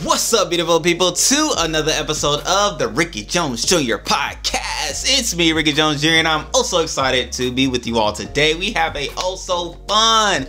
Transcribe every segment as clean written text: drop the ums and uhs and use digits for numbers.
What's up, beautiful people, to another episode of the Ricky Jones Jr. Podcast. It's me, Ricky Jones Jr., and I'm also excited to be with you all today. We have a fun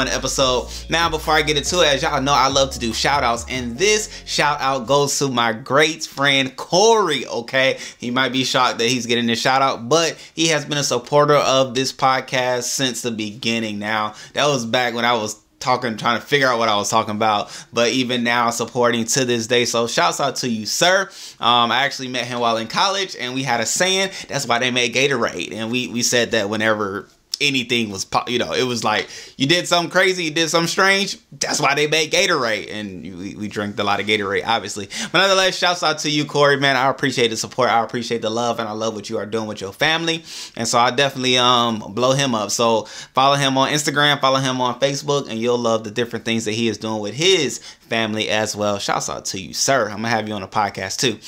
episode. Now, before I get into it, as y'all know, I love to do shout outs, and this shout out goes to my great friend Corey, okay? He might be shocked that he's getting this shout out, but he has been a supporter of this podcast since the beginning. Now, that was back when I was trying to figure out what I was talking about, but even now supporting to this day. So shouts out to you, sir. I actually met him while in college, and we had a saying, that's why they made Gatorade, and we said that whenever anything was, you know, it was like you did something crazy, you did something strange, that's why they made Gatorade. And we drank a lot of Gatorade, obviously. But nonetheless, shouts out to you, Corey, man. I appreciate the support, I appreciate the love, and I love what you are doing with your family. And so I definitely blow him up. So follow him on Instagram, follow him on Facebook, and you'll love the different things that he is doing with his family as well. Shouts out to you, sir. I'm gonna have you on a podcast too.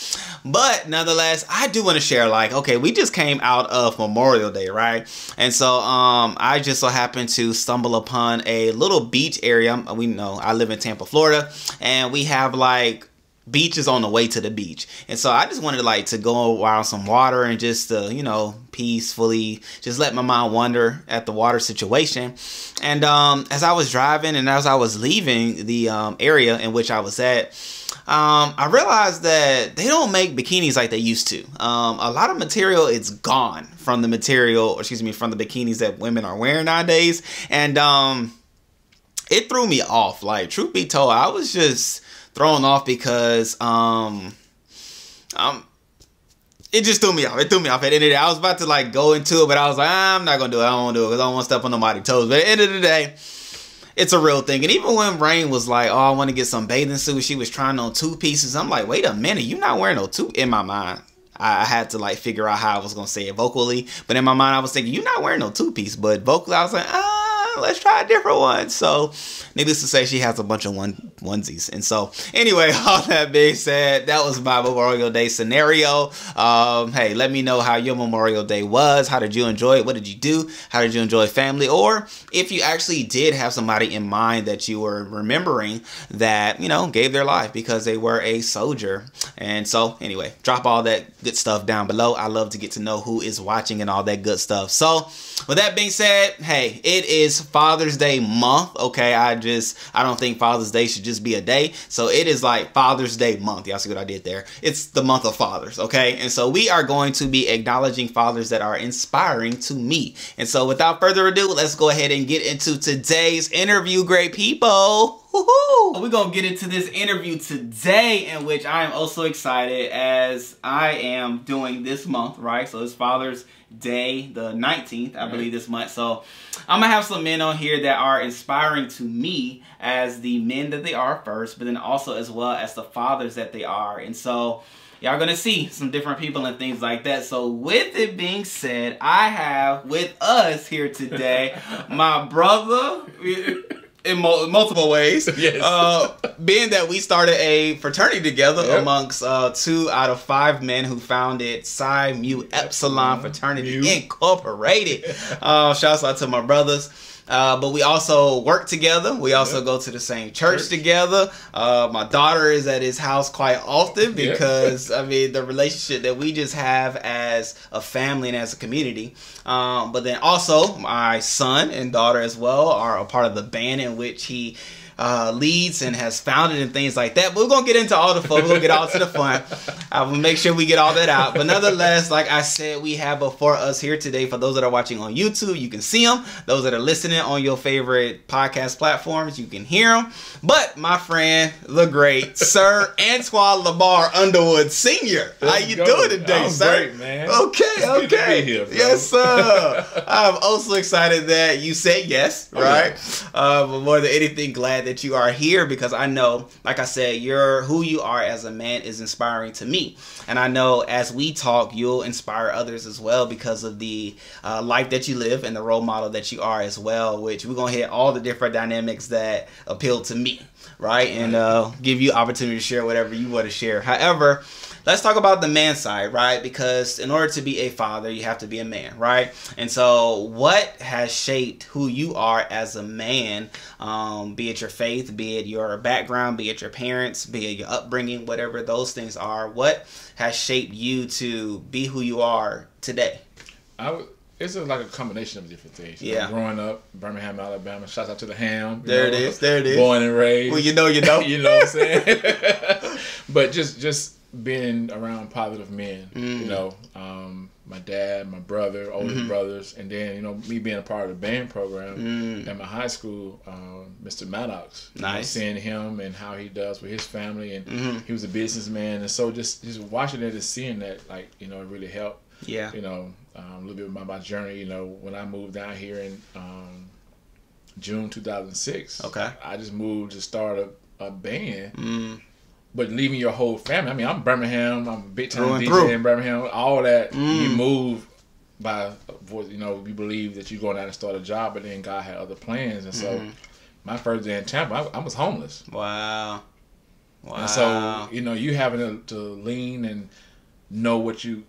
But nonetheless, I do want to share, like, okay, we just came out of Memorial Day, right? And so I just so happened to stumble upon a little beach area. We know I live in Tampa, Florida, and we have like beaches on the way to the beach. And so I just wanted like to go around some water and just you know, peacefully just let my mind wander at the water situation. And as I was driving and as I was leaving the area in which I was at, I realized that they don't make bikinis like they used to. A lot of material is gone from the material, or excuse me, from the bikinis that women are wearing nowadays. And it threw me off. Like, truth be told, I was just thrown off because it just threw me off. It threw me off. At the end of the day, I was about to like go into it, but I was like, I'm not gonna do it. I don't want to do it because I don't want to step on nobody's toes. But at the end of the day, it's a real thing. And even when Rain was like, oh, I want to get some bathing suits, she was trying on 2 pieces. I'm like, wait a minute, you're not wearing no 2. In my mind, I had to like figure out how I was gonna say it vocally, but in my mind I was thinking, you're not wearing no 2-piece. But vocally I was like, let's try a different one. So needless to say, she has a bunch of onesies. And so anyway, all that being said, that was my Memorial Day scenario. Hey, let me know how your Memorial Day was. How did you enjoy it? What did you do? How did you enjoy family? Or if you actually did have somebody in mind that you were remembering that, you know, gave their life because they were a soldier. And so anyway, drop all that good stuff down below. I love to get to know who is watching and all that good stuff. So with that being said, hey, it is Father's Day month. Okay, I don't think Father's Day should just be a day. So it is like Father's Day month. Y'all see what I did there? It's the month of fathers. Okay, and so we are going to be acknowledging fathers that are inspiring to me. And so without further ado, let's go ahead and get into today's interview, great people. We're gonna get into this interview today, in which I am also excited as I am doing this month, right? So it's Father's Day, the 19th, I believe, this month. So I'm gonna have some men on here that are inspiring to me as the men that they are first, but then also as well as the fathers that they are. And so y'all gonna see some different people and things like that. So with it being said, I have with us here today my brother in multiple ways. Yes. Being that we started a fraternity together amongst 2 out of 5 men who founded Psi Mu Epsilon Fraternity Incorporated. Shouts out to my brothers. But we also work together. We also go to the same church together. My daughter is at his house quite often because, I mean, the relationship that we just have as a family and as a community. But then also my son and daughter as well are a part of the band in which he leads and has founded and things like that. But we're gonna get into all the fun. We're gonna get all to the fun. I will make sure we get all that out. But nonetheless, like I said, we have before us here today, for those that are watching on YouTube, you can see them. Those that are listening on your favorite podcast platforms, you can hear them. But my friend, the great Sir Lamar Underwood Sr. How you doing today, sir? Great, man. Okay, it's good to be here, bro. Yes, sir. I'm also excited that you said yes, right? But more than anything, glad that you are here, because I know, like I said, who you are as a man is inspiring to me. And I know as we talk, you'll inspire others as well because of the life that you live and the role model that you are as well, which we're going to hit all the different dynamics that appeal to me, right? And give you opportunity to share whatever you want to share. However, let's talk about the man side, right? Because in order to be a father, you have to be a man, right? And so what has shaped who you are as a man, be it your faith, be it your background, be it your parents, be it your upbringing, whatever those things are, what has shaped you to be who you are today? It's like a combination of different things. You Yeah. know, growing up, Birmingham, Alabama, shout out to the ham. There it is. Born and raised. Well, you know. You know what I'm saying? But just being around positive men, you know, my dad, my brother, older brothers, and then, you know, me being a part of the band program at my high school, Mr. Maddox. Nice. You know, seeing him and how he does with his family, and he was a businessman, and so just watching it and seeing that, like, you know, it really helped. Yeah. You know, a little bit about my journey. You know, when I moved down here in June 2006, okay, I just moved to start a band. But leaving your whole family. I mean, I'm Birmingham. I'm a big time DJ in Birmingham. All that you move by, you know, you believe that you're going out and start a job, but then God had other plans, and so my first day in Tampa, I was homeless. Wow. And so, you know, you having to lean and know what you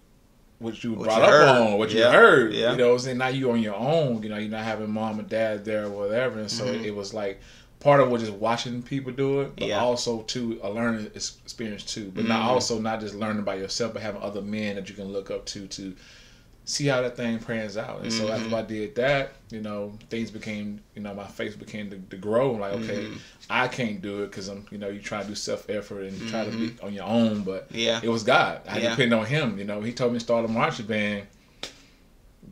brought up on, what you heard. Yeah. You know what I'm saying? Now you on your own, you know, you're not having mom and dad there or whatever. And so it was like part of what just watching people do it, but also too a learning experience too. But not just learning by yourself, but having other men that you can look up to see how that thing pans out. And so after I did that, you know, things became, you know, my faith began to grow. Like, okay, I can't do it because I'm, you know, you try to do self-effort and you try to be on your own, but it was God. I depend on Him. You know, He told me to start a marching band.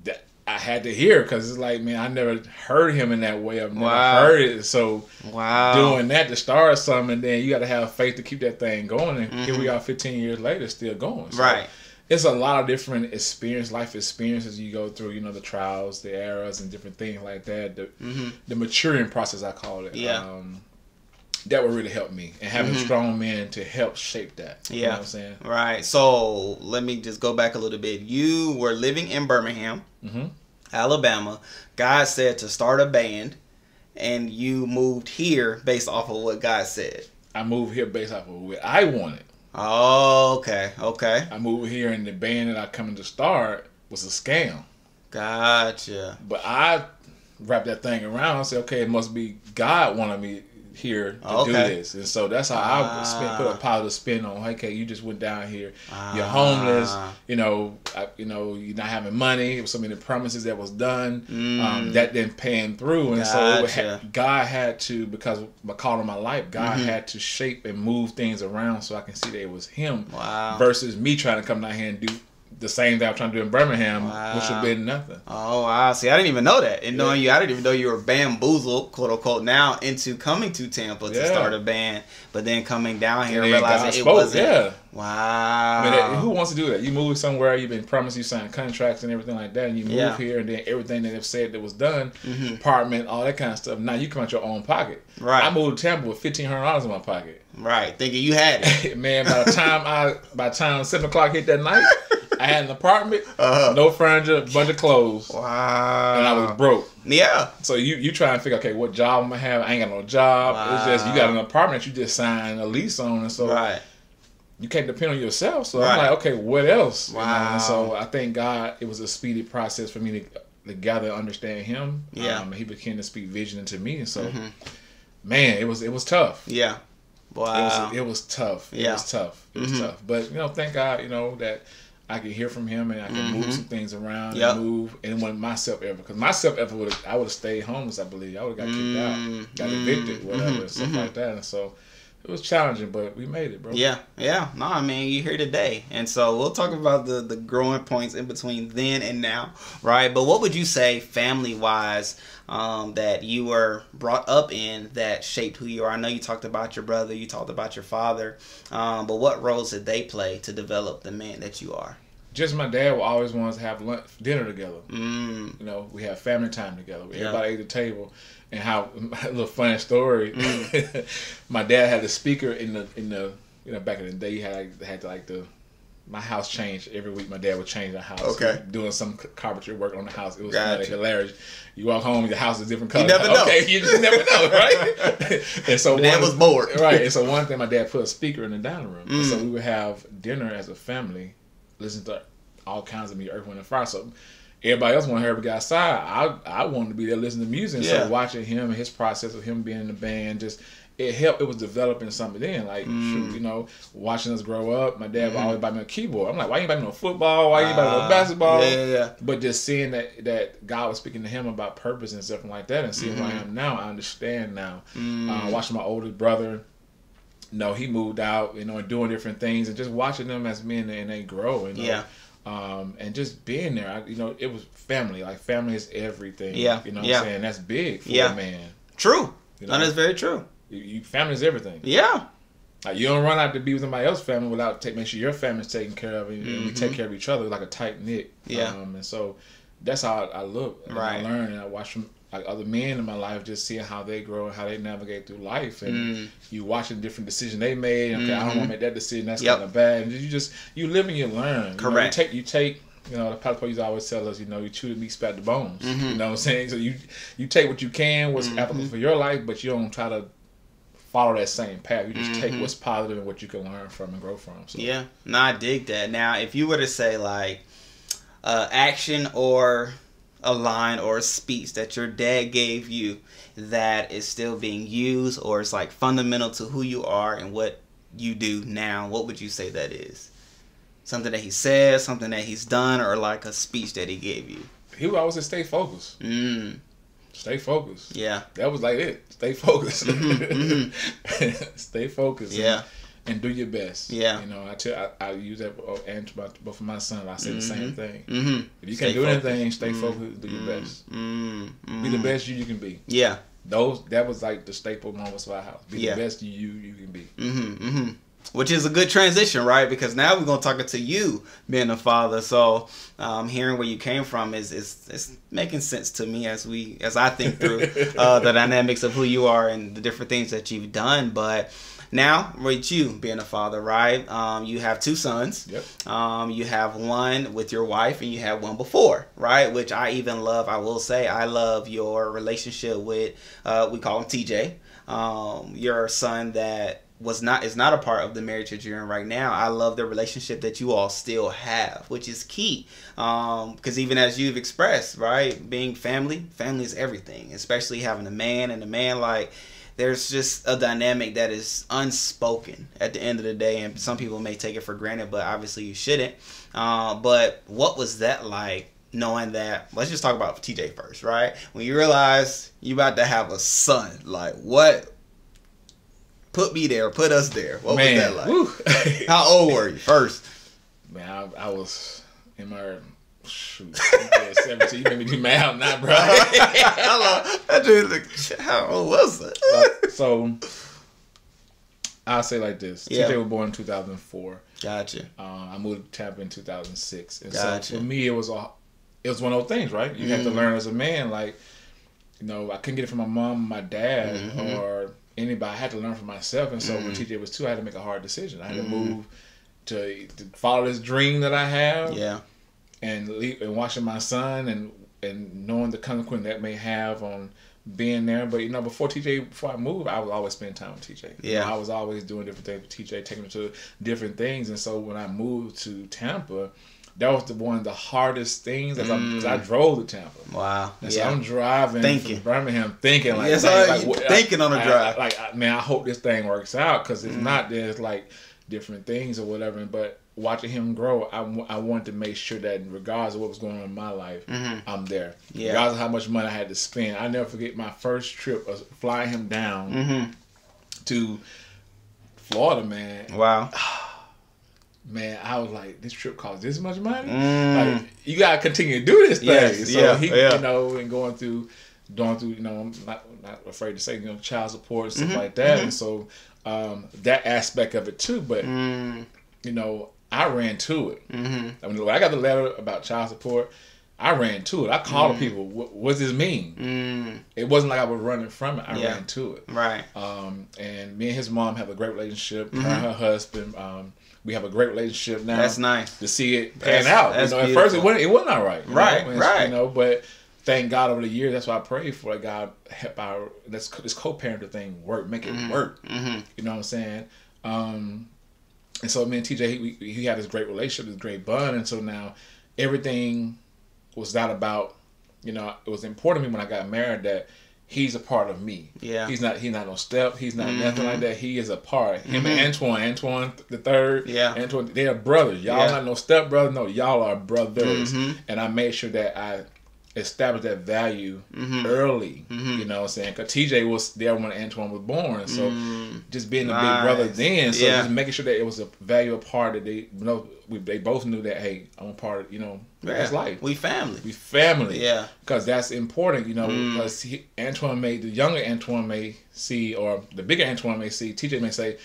That I had to hear, because it's like, man, I never heard Him in that way. I've never heard it. So doing that to start something, and then you got to have faith to keep that thing going. And here we are 15 years later, still going. So, right. It's a lot of different life experiences you go through, you know, the trials, the errors, and different things like that. The maturing process, I call it. Yeah. That would really help me. And having strong men to help shape that. You know what I'm saying? Right. So let me just go back a little bit. You were living in Birmingham, Alabama. God said to start a band, and you moved here based off of what God said. I moved here based off of what I wanted. Oh, okay. I moved here, and the band that I coming to start was a scam. Gotcha. But I wrapped that thing around and said, okay, it must be God wanted me here to do this. And so that's how I put a positive spin on, okay, you just went down here, you're homeless, you know, you're not having money. It was so many promises that was done that didn't pan through. And so God had to, because of my call on my life, God had to shape and move things around so I can see that it was Him versus me trying to come down here and do the same thing I'm trying to do in Birmingham, which would have been nothing. Oh, wow. See, I didn't even know that. And knowing you, I didn't even know you were bamboozled, quote unquote, now into coming to Tampa to start a band, but then coming down here and realizing it wasn't. Wow. I mean, who wants to do that? You move somewhere, you've been promised, you sign contracts and everything like that, and you move here, and then everything that they've said that was done, apartment, all that kind of stuff, now you come out your own pocket. Right. I moved to Tampa with $1,500 in my pocket. Right. Thinking you had it. Man, by the time 7 o'clock hit that night, I had an apartment, no furniture, a bunch of clothes. Wow. And I was broke. Yeah. So you try and figure, okay, what job I'm going to have? I ain't got no job. Wow. It's just, you got an apartment you just signed a lease on. And so you can't depend on yourself. So I'm like, okay, what else? Wow. You know? And so I thank God it was a speedy process for me to gather and understand Him. Yeah. He began to speak vision into me. And so, man, it was tough. Yeah. Wow. It was tough. It was tough. It was tough. But, you know, thank God, you know, that I can hear from Him and I can move some things around and move. And when my self-effort, because my self-effort I would have stayed homeless, I believe. I would have got kicked out, got evicted, whatever, stuff like that. And so it was challenging, but we made it, bro. Yeah. No, I mean, you're here today. And so we'll talk about the growing points in between then and now, right? But what would you say family-wise that you were brought up in that shaped who you are? I know you talked about your brother, you talked about your father, but what roles did they play to develop the man that you are? Just my dad would always want us to have dinner together. You know, we have family time together. Everybody ate at the table. And how, a little funny story, my dad had a speaker in the you know, back in the day, you had the my house changed every week. My dad would change the house. Okay. Doing some carpentry work on the house. It was kind of hilarious. You walk home, the house is different color. You never know. Okay, you just never know, right? And so Dad was bored. Right. And so one thing, my dad put a speaker in the dining room. And so we would have dinner as a family, listen to all kinds of music, Earth, Wind, and Fire. So everybody else wanted to hurry up and get outside. I wanted to be there listening to music. And so watching him and his process of him being in the band, just it helped. It was developing something then. Like, shoot, you know, watching us grow up. My dad would always buy me a keyboard. I'm like, why you buy me no football? Why you buy me no basketball? Yeah. But just seeing that God was speaking to him about purpose and stuff like that, and seeing who I am now, I understand now. Watching my oldest brother, you know, he moved out, you know, and doing different things, and just watching them as men and they grow. You know? And just being there, you know, it was family. Like, family is everything. You know what I'm saying? That's big for a man. True. You know? And that's very true. Family is everything. Yeah. Like, you don't run out to be with somebody else's family without making sure your family's taken care of, and we take care of each other like a tight knit. And so that's how I look. And I learn, and I watch from like other men in my life, just seeing how they grow and how they navigate through life, and you watching different decisions they made. Okay, I don't want to make that decision. That's kind of bad. And you live and you learn. Correct. You take. You know, the Papa always tell us, you know, you chew the meat, spat the bones. You know what I'm saying? So you take what you can, what's applicable for your life, but you don't try to follow that same path. You just take what's positive and what you can learn from and grow from. So. Yeah, no, I dig that. Now, if you were to say like action or a line or a speech that your dad gave you that is still being used, or it's like fundamental to who you are and what you do now, what would you say that is? Something that he said, something that he's done, or like a speech that he gave you? He would always say, stay focused. Stay focused. Yeah. That was like it. Stay focused. Stay focused. Yeah. And do your best. Yeah. You know, I use that and both of my sons. I say the same thing. If you Stay can't do focused. anything, stay focused. Do your best. Be the best you can be. Yeah. That was like the staple moments of our house. Be the best you can be. Which is a good transition, right? Because now we're gonna talk to you being a father. So hearing where you came from is making sense to me as I think through the dynamics of who you are and the different things that you've done. But now, with you being a father, right? You have 2 sons. Yep. You have one with your wife, and you have one before, right? Which I even love. I will say I love your relationship with we call him TJ. Your son that is not a part of the marriage that you're in right now. I love the relationship that you all still have, which is key. Because even as you've expressed, right, being family is everything, especially having a man, and a man, like, there's just a dynamic that is unspoken at the end of the day, and some people may take it for granted, but obviously you shouldn't. But what was that like, knowing that, let's just talk about TJ first, right? When you realize you about to have a son, like, what put me there, put us there? What was that like? How old were you first? Man, I was in my 17. You made me do math now, bro. How old was it? So I'll say like this. TJ was born in 2004. Gotcha. I moved to Tampa in 2006. And Gotcha. So for me, it was one of those things, right? You have to learn as a man. Like, you know, I couldn't get it from my mom, my dad, or anybody. I had to learn for myself. And so when TJ was 2, I had to make a hard decision. I had to move to follow this dream that I have. Yeah. And leave, and watching my son and knowing the consequence that may have on being there. But, you know, before I moved, I was always spending time with TJ. Yeah. You know, I was always doing different things with TJ, taking him to different things. And so when I moved to Tampa, that was one of the hardest things because I drove to Tampa. Wow. And so I'm driving from Birmingham thinking like, thinking on the drive. Man, I hope this thing works out, because if not, there's like different things or whatever. But watching him grow, I wanted to make sure that regardless of what was going on in my life, I'm there. Yeah. Regardless of how much money I had to spend. I never forget my first trip of flying him down to Florida, man. Wow. Man, I was like, this trip cost this much money? Like, you gotta continue to do this thing. Yes, so he, you know, and going through, you know, I'm not afraid to say, you know, child support and stuff like that. And so that aspect of it too. But you know, I ran to it. I mean, when I got the letter about child support, I ran to it. I called people. What does this mean? It wasn't like I was running from it. I ran to it. Right. And me and his mom have a great relationship. Her and her husband. We have a great relationship now. That's nice to see it pan out. That's at first it wasn't all right. Right. But thank God over the years. That's why I pray for. Like, God help this co-parenting thing work. Make it work. You know what I'm saying? And so me and TJ, he had this great relationship, this great bond, and so now everything was not about, it was important to me when I got married that he's a part of me. Yeah. He's not no step. He's not nothing like that. He is a part. Him and Antoine the third. Yeah. Antoine, they are brothers. Y'all not no step brothers. No, y'all are brothers. And I made sure that I established that value early. You know what I'm saying? Because TJ was there when Antoine was born. So just being a big brother then. So just making sure that it was a valuable part that they both knew that, hey, I'm a part of, his life. We family. We family. Yeah. Because that's important, because the younger Antoine may see, or the bigger Antoine may see, TJ may say,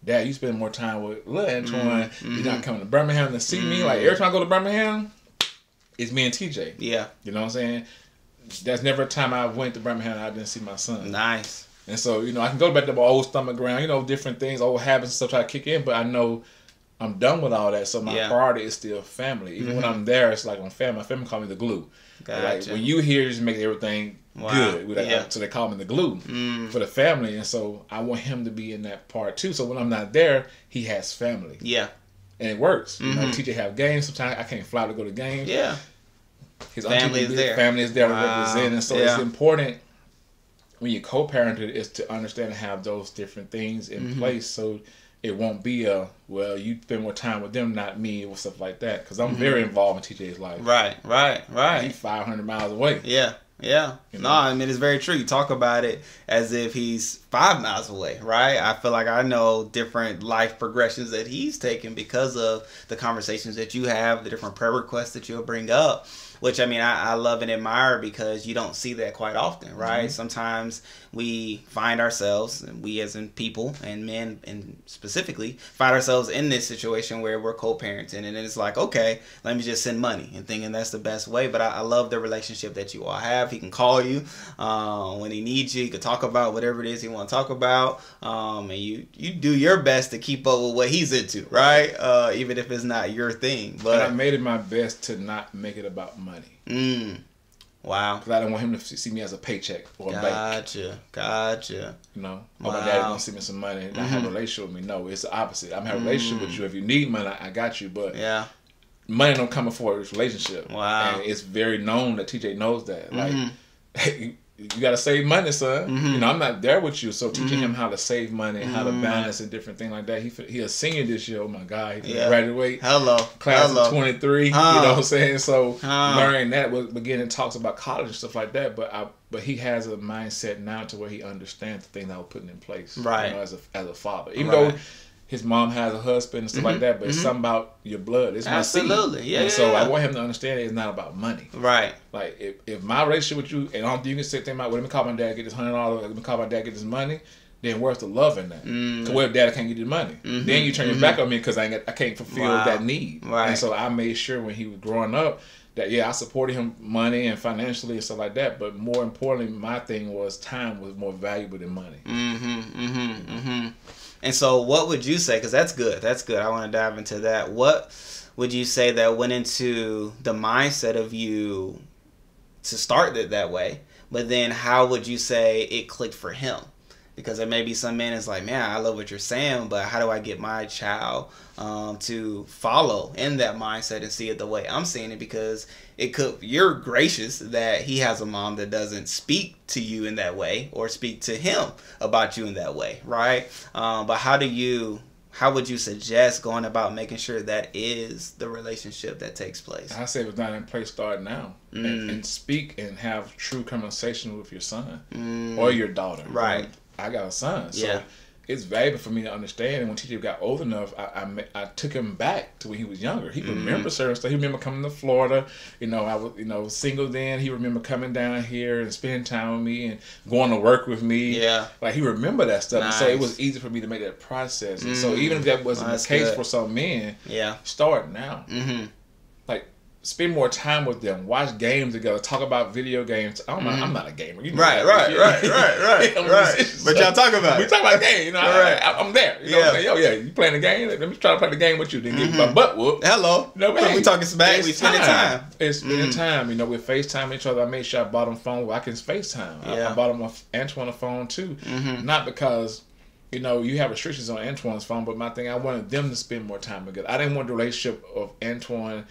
Dad, you spend more time with little Antoine. You're not coming to Birmingham to see me. Like, every time I go to Birmingham, it's me and TJ. Yeah. You know what I'm saying? There's never a time I went to Birmingham and I didn't see my son. Nice. And so, I can go back to my old stomach ground, different things, old habits and stuff try to kick in, but I know I'm done with all that. So my priority is still family. Even when I'm there, it's like I'm family. My family call me the glue. Gotcha. Like, when you here, just make everything good. So they call me the glue for the family. And so I want him to be in that part too. So when I'm not there, he has family. Yeah. And it works. TJ have games. Sometimes I can't fly to go to games. Yeah. His family is there. Family is there to represent. And so it's important when you co-parented is to understand and have those different things in place, so it won't be you spend more time with them, not me, or stuff like that. Because I'm very involved in TJ's life. Right. He's 500 miles away. Yeah. No, I mean, it's very true. You talk about it as if he's 5 miles away, right? I feel like I know different life progressions that he's taken because of the conversations that you have, the different prayer requests that you'll bring up, which, I mean, I love and admire because you don't see that quite often, right? Sometimes we find ourselves, and we as in people and men and specifically, find ourselves in this situation where we're co-parenting, and it's like, okay, let me just send money and thinking that's the best way. But I love the relationship that you all have. He can call you when he needs you. He can talk about whatever it is he want to talk about, and you do your best to keep up with what he's into, right? Even if it's not your thing. But and I made it my best to not make it about money. Wow. Because I don't want him to see me as a paycheck or a bank. Gotcha. Oh, my dad's going to send me some money and not have a relationship with me. No, it's the opposite. I'm having a relationship with you. If you need money, I got you. But money don't come before this relationship. Wow. And it's very known that TJ knows that. Like, you got to save money, son. I'm not there with you. So teaching him how to save money, how to balance and different things like that. He a senior this year. Oh my God. He graduate. Class of 23. You know what I'm saying? So learning that was beginning talks about college and stuff like that. But he has a mindset now to where he understands the things I was putting in place. Right. As a father. Even though his mom has a husband and stuff like that, but it's something about your blood. It's my seed. Yeah. So I want him to understand it's not about money. Right. Like if my relationship with you, and I don't think you can sit there and let me call my dad, get this $100, let me call my dad, get this money, then where's the love in that? Because what if dad can't get this money? Then you turn your back on me because I can't fulfill that need. Right. And so I made sure when he was growing up that I supported him money and financially and stuff like that. But more importantly, my thing was time was more valuable than money. And so what would you say, because that's good, I want to dive into that. What would you say that went into the mindset of you to start it that way, but then how would you say it clicked for him? Because there may be some men that's like, man, I love what you're saying, but how do I get my child to follow in that mindset and see it the way I'm seeing it? Because you're gracious that he has a mom that doesn't speak to you in that way or speak to him about you in that way, right? But how would you suggest going about making sure that is the relationship that takes place? I say if it's not in place, start now. And speak and have true conversation with your son or your daughter. Right. I got a son, so it's valuable for me to understand. And when TJ got old enough, I took him back to when he was younger. He remembers certain stuff. He remember coming to Florida. I was single then. He remember coming down here and spending time with me and going to work with me. Yeah, like he remember that stuff. Nice. And so it was easy for me to make that process. And so even if that wasn't the case for some men, start now. Like spend more time with them, watch games together, talk about video games. I'm not a gamer. You know right. But y'all talk about it. We talk about games. You know, I'm there. You know what I'm saying? Yo, yeah, you playing the game? Let me try to play the game with you. Then get my butt whooped. Hello. You know, hey, we talking smack. We spending time. It's spending time. You know, we FaceTime each other. I made sure I bought him phone where I can FaceTime. I bought him Antoine a phone too. Not because, you know, you have restrictions on Antoine's phone, but my thing, I wanted them to spend more time together. I didn't want the relationship of Antoine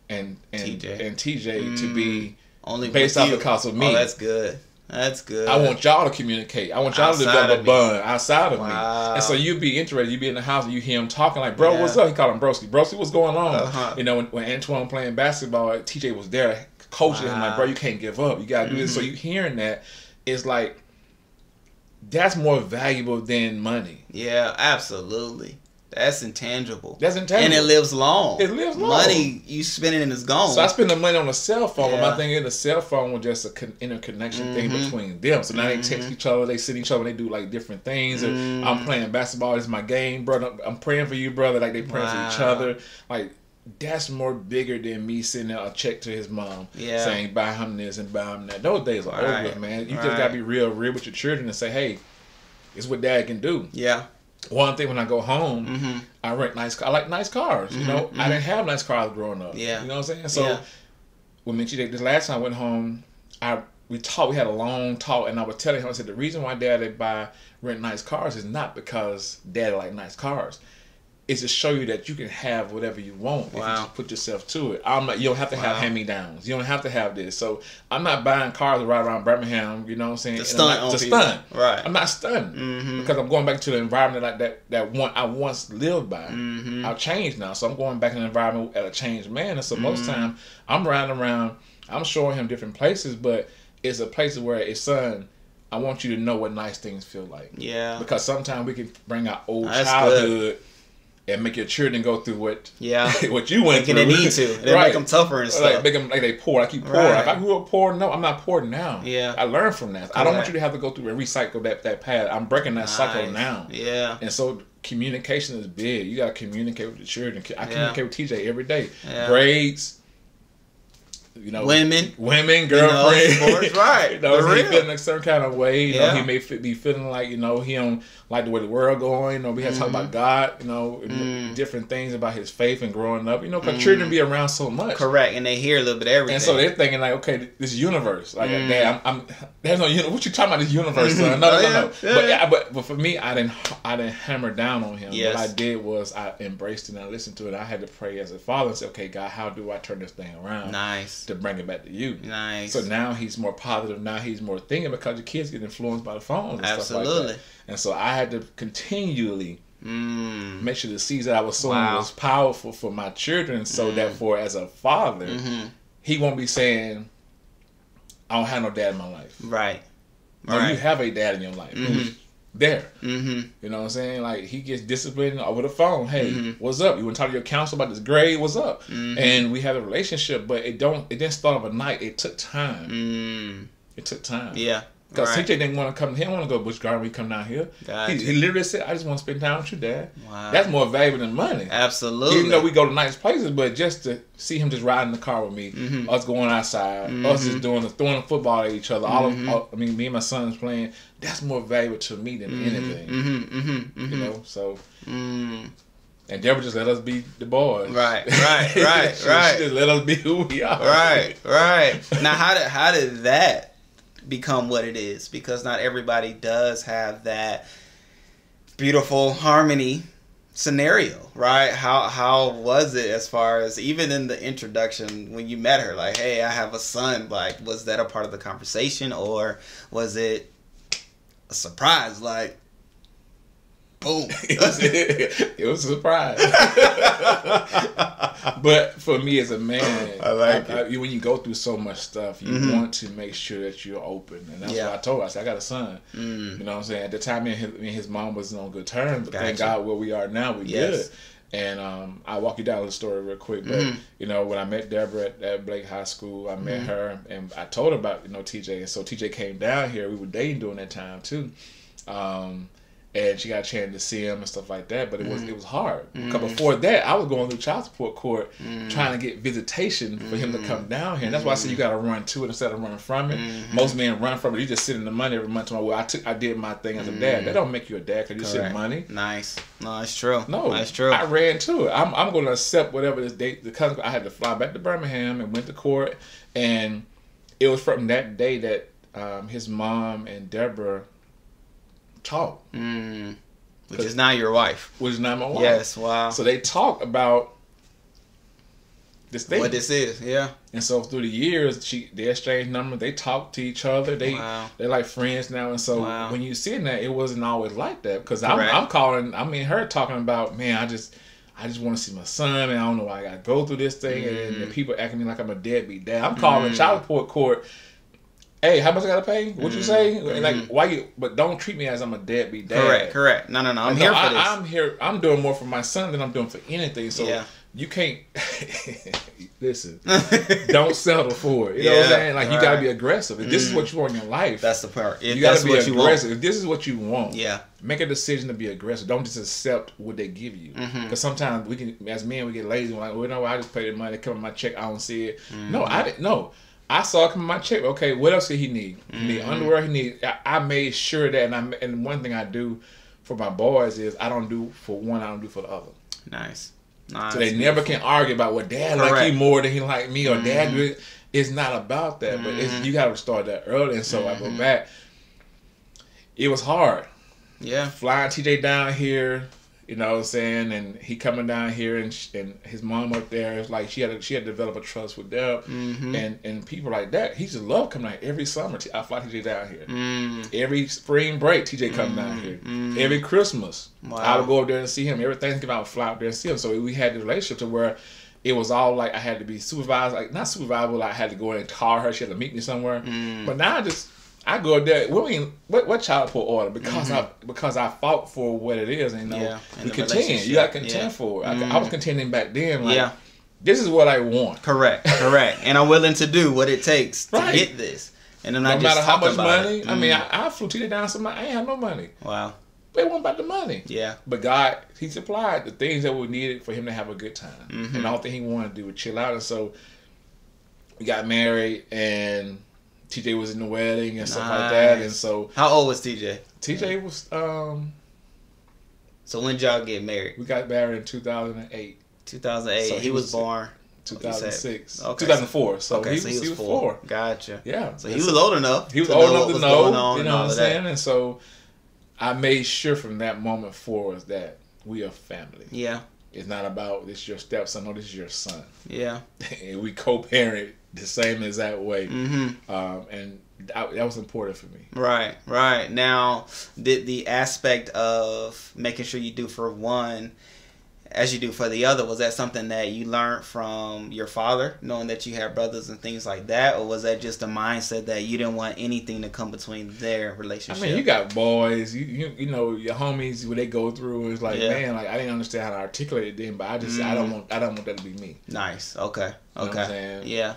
and TJ to be only based off because of me. Oh, that's good. That's good. I want y'all to communicate. I want y'all to develop a bond outside of me. And so you'd be interested. You'd be in the house and you hear him talking like, bro, what's up? He called him Broski. Broski, what's going on? You know, when Antoine playing basketball, TJ was there coaching him like, bro, you can't give up. You got to do this. So you hearing that, it's like, that's more valuable than money. Yeah, absolutely. That's intangible. That's intangible. And it lives long. It lives long. Money, you spend it and it's gone. So I spend the money on a cell phone. But my thing is, the cell phone was just an interconnection thing between them. So now they text each other, they send each other, they do like different things. And I'm playing basketball. This is my game, brother. I'm praying for you, brother. Like they praying for each other. Like that's more bigger than me sending a check to his mom saying buy him this and buy him that. Those days are over, man. You just gotta be real with your children and say, hey, it's what dad can do. Yeah. One thing when I go home, I rent I like nice cars. You know, I didn't have nice cars growing up. Yeah. You know what I'm saying? So when this last time I went home, we had a long talk, and I was telling him, I said, the reason why dad rent nice cars is not because dad like nice cars. It's to show you that you can have whatever you want if you just put yourself to it. You don't have to have hand-me-downs. You don't have to have this. So I'm not buying cars to ride around Birmingham, you know what I'm saying? To stunt. Right. I'm not stunting because I'm going back to the environment like that I once lived by. I've changed now. So I'm going back in the environment at a changed manner. So most time I'm riding around, I'm showing him different places, but it's a place where it's son, I want you to know what nice things feel like. Yeah. Because sometimes we can bring our old childhood and make your children go through what you went through. They need to. They make them tougher and stuff. Make them like they poor. Like you poor. If I grew up poor, no, I'm not poor now. Yeah. I learned from that. I don't want you to have to go through and recycle that path. I'm breaking that cycle now. Yeah. And so communication is big. You got to communicate with the children. I communicate with TJ every day. Yeah. Grades. You know, women, girlfriends, sports, right? You know, he feeling a certain kind of way. You know, he may be feeling like, you know, he don't like the way the world going. You know, we have to talk about God. You know, different things about his faith and growing up. You know, because children be around so much. Correct, and they hear a little bit of everything. And so they're thinking like, okay, this universe, like, Dad, there's no universe. What you talking about? This universe, son? No. But for me, I didn't hammer down on him. Yes. What I did was I embraced it and I listened to it. I had to pray as a father and say, okay, God, how do I turn this thing around? Nice. To bring it back to you. Nice. So now he's more positive. Now he's more thinking because your kids get influenced by the phones and stuff like that. And so I had to continually make sure the seeds that I was sowing was powerful for my children, so that for as a father, he won't be saying, I don't have no dad in my life. Right. No, you have a dad in your life. Who's there. You know what I'm saying? Like, he gets disciplined over the phone. Hey, what's up? You want to talk to your counselor about this grade? What's up? And we have a relationship, but it didn't start overnight. It took time. It took time. Yeah. Because TJ didn't want to come. He didn't want to go to Busch Garden. We come down here. He literally said, I just want to spend time with you, Dad. Wow. That's more valuable than money. Absolutely. Even though we go to nice places, but just to see him just riding the car with me, us going outside, us just throwing the football at each other. Me and my sons playing. That's more valuable to me than anything. You know, so. And Deborah just let us be the boys. Right. She just let us be who we are. Right. Now, how did that become what it is? Because not everybody does have that beautiful harmony scenario, right? How was it, as far as even in the introduction when you met her, like, hey, I have a son, like, was that a part of the conversation, or was it a surprise, like, boom? It was a surprise. But for me as a man, when you go through so much stuff, you want to make sure that you're open. And that's what I told her. I said, I got a son. You know what I'm saying? At the time, me and his mom wasn't on good terms. But thank God where we are now, we good. And I'll walk you down the story real quick. But, you know, when I met Deborah at Blake High School, I met her. And I told her about, you know, TJ. And so TJ came down here. We were dating during that time, too. and she got a chance to see him and stuff like that. But it was hard. Because before that, I was going through child support court trying to get visitation for him to come down here. And that's why I said you got to run to it instead of running from it. Most men run from it. You just sit in the money every month. I did my thing as a dad. That don't make you a dad because you sit in money. Nice. No, that's true. No, that's true. I ran to it. I'm going to accept whatever this date. Because I had to fly back to Birmingham and went to court. And it was from that day that his mom and Deborah talk, which is now your wife. Which is now my wife. Yes, wow. So they talk about this thing. What this is, yeah. And so through the years, they exchange numbers. They talk to each other. They're like friends now. And so when you see that, it wasn't always like that. Because I'm calling. I mean, her talking about, man, I just want to see my son, and I don't know why I got to go through this thing. And people acting me like I'm a deadbeat dad. I'm calling child support court. Hey, how much I gotta pay? What'd you say? Like, why you? But don't treat me as I'm a deadbeat dad. Correct. No. I'm here for this. I'm here. I'm doing more for my son than I'm doing for anything. So you can't listen. Don't settle for it. You know what I'm saying? Like you gotta be aggressive. If this is what you want in your life, that's the part. You gotta be aggressive. If this is what you want, make a decision to be aggressive. Don't just accept what they give you. Because sometimes we can, as men, we get lazy. We're like, well, no, I just pay the money. Come in my check. I don't see it. No, I didn't. No. I saw it come in my check. Okay, what else did he need? He need underwear. He need. I made sure that, and one thing I do for my boys is I don't do for one. I don't do for the other. Nice. So they never can argue about what dad like you more than he like me or dad. It's not about that, but you got to start that early. And so I go back. It was hard. Yeah, flying TJ down here. You know what I'm saying? And he coming down here, and his mom up there. It's like she had to develop a trust with Deb, and people like that. He just loved coming out every summer. I fly TJ down here. Every spring break, TJ come down here. Every Christmas, I would go up there and see him. Every Thanksgiving, I would fly up there and see him. So we had the relationship to where it was all like I had to be supervised, like not supervised, but I had to go in and call her. She had to meet me somewhere. But now I go up there. What child support order? Because I fought for what it is, and we contend. You got to contend for it. I was contending back then. Like, this is what I want. Correct. And I'm willing to do what it takes to get this. And then no matter how much money. I mean, I flew TJ down somewhere. I ain't have no money. Wow. But it wasn't about the money. Yeah. But God, He supplied the things that were needed for him to have a good time. And all thing He wanted to do was chill out. And so we got married, and TJ was in the wedding and stuff like that, and so. How old was TJ? TJ was. So when did y'all get married? We got married in 2008. 2008. So he was born. 2006. Okay. 2004. So, okay, he was 4. Gotcha. Yeah. So he was old enough. He was old enough to know. You know what I'm saying? And so I made sure from that moment forward that we are family. Yeah. It's not about this is your stepson or this is your son. Yeah. And we co-parent the same exact way. And that was important for me. Right. Now, did the aspect of making sure you do for one as you do for the other, was that something that you learned from your father, knowing that you have brothers and things like that? Or was that just a mindset that you didn't want anything to come between their relationship? I mean, you got boys, you know, your homies, what they go through is like, man, like I didn't understand how to articulate it then, but I just, I don't want that to be me. Nice. Okay. You know what I'm saying? Yeah.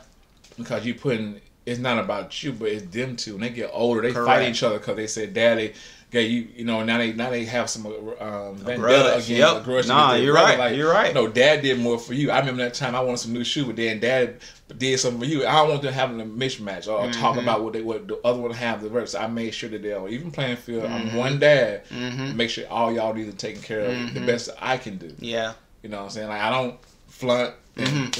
Because it's not about you, but it's them two. When they get older, they fight each other because they say, "Daddy, you know." Now they have some vendetta against a grudge. Nah, you're right. Like, you're right. No, Dad did more for you. I remember that time I wanted some new shoes, but then Dad did something for you. I don't want them having a mismatch or talk about what the other one have the verse. So I made sure that they're on even playing field. I'm one dad. Make sure all y'all need to take care of the best I can do. Yeah. You know what I'm saying? Like I don't flaunt.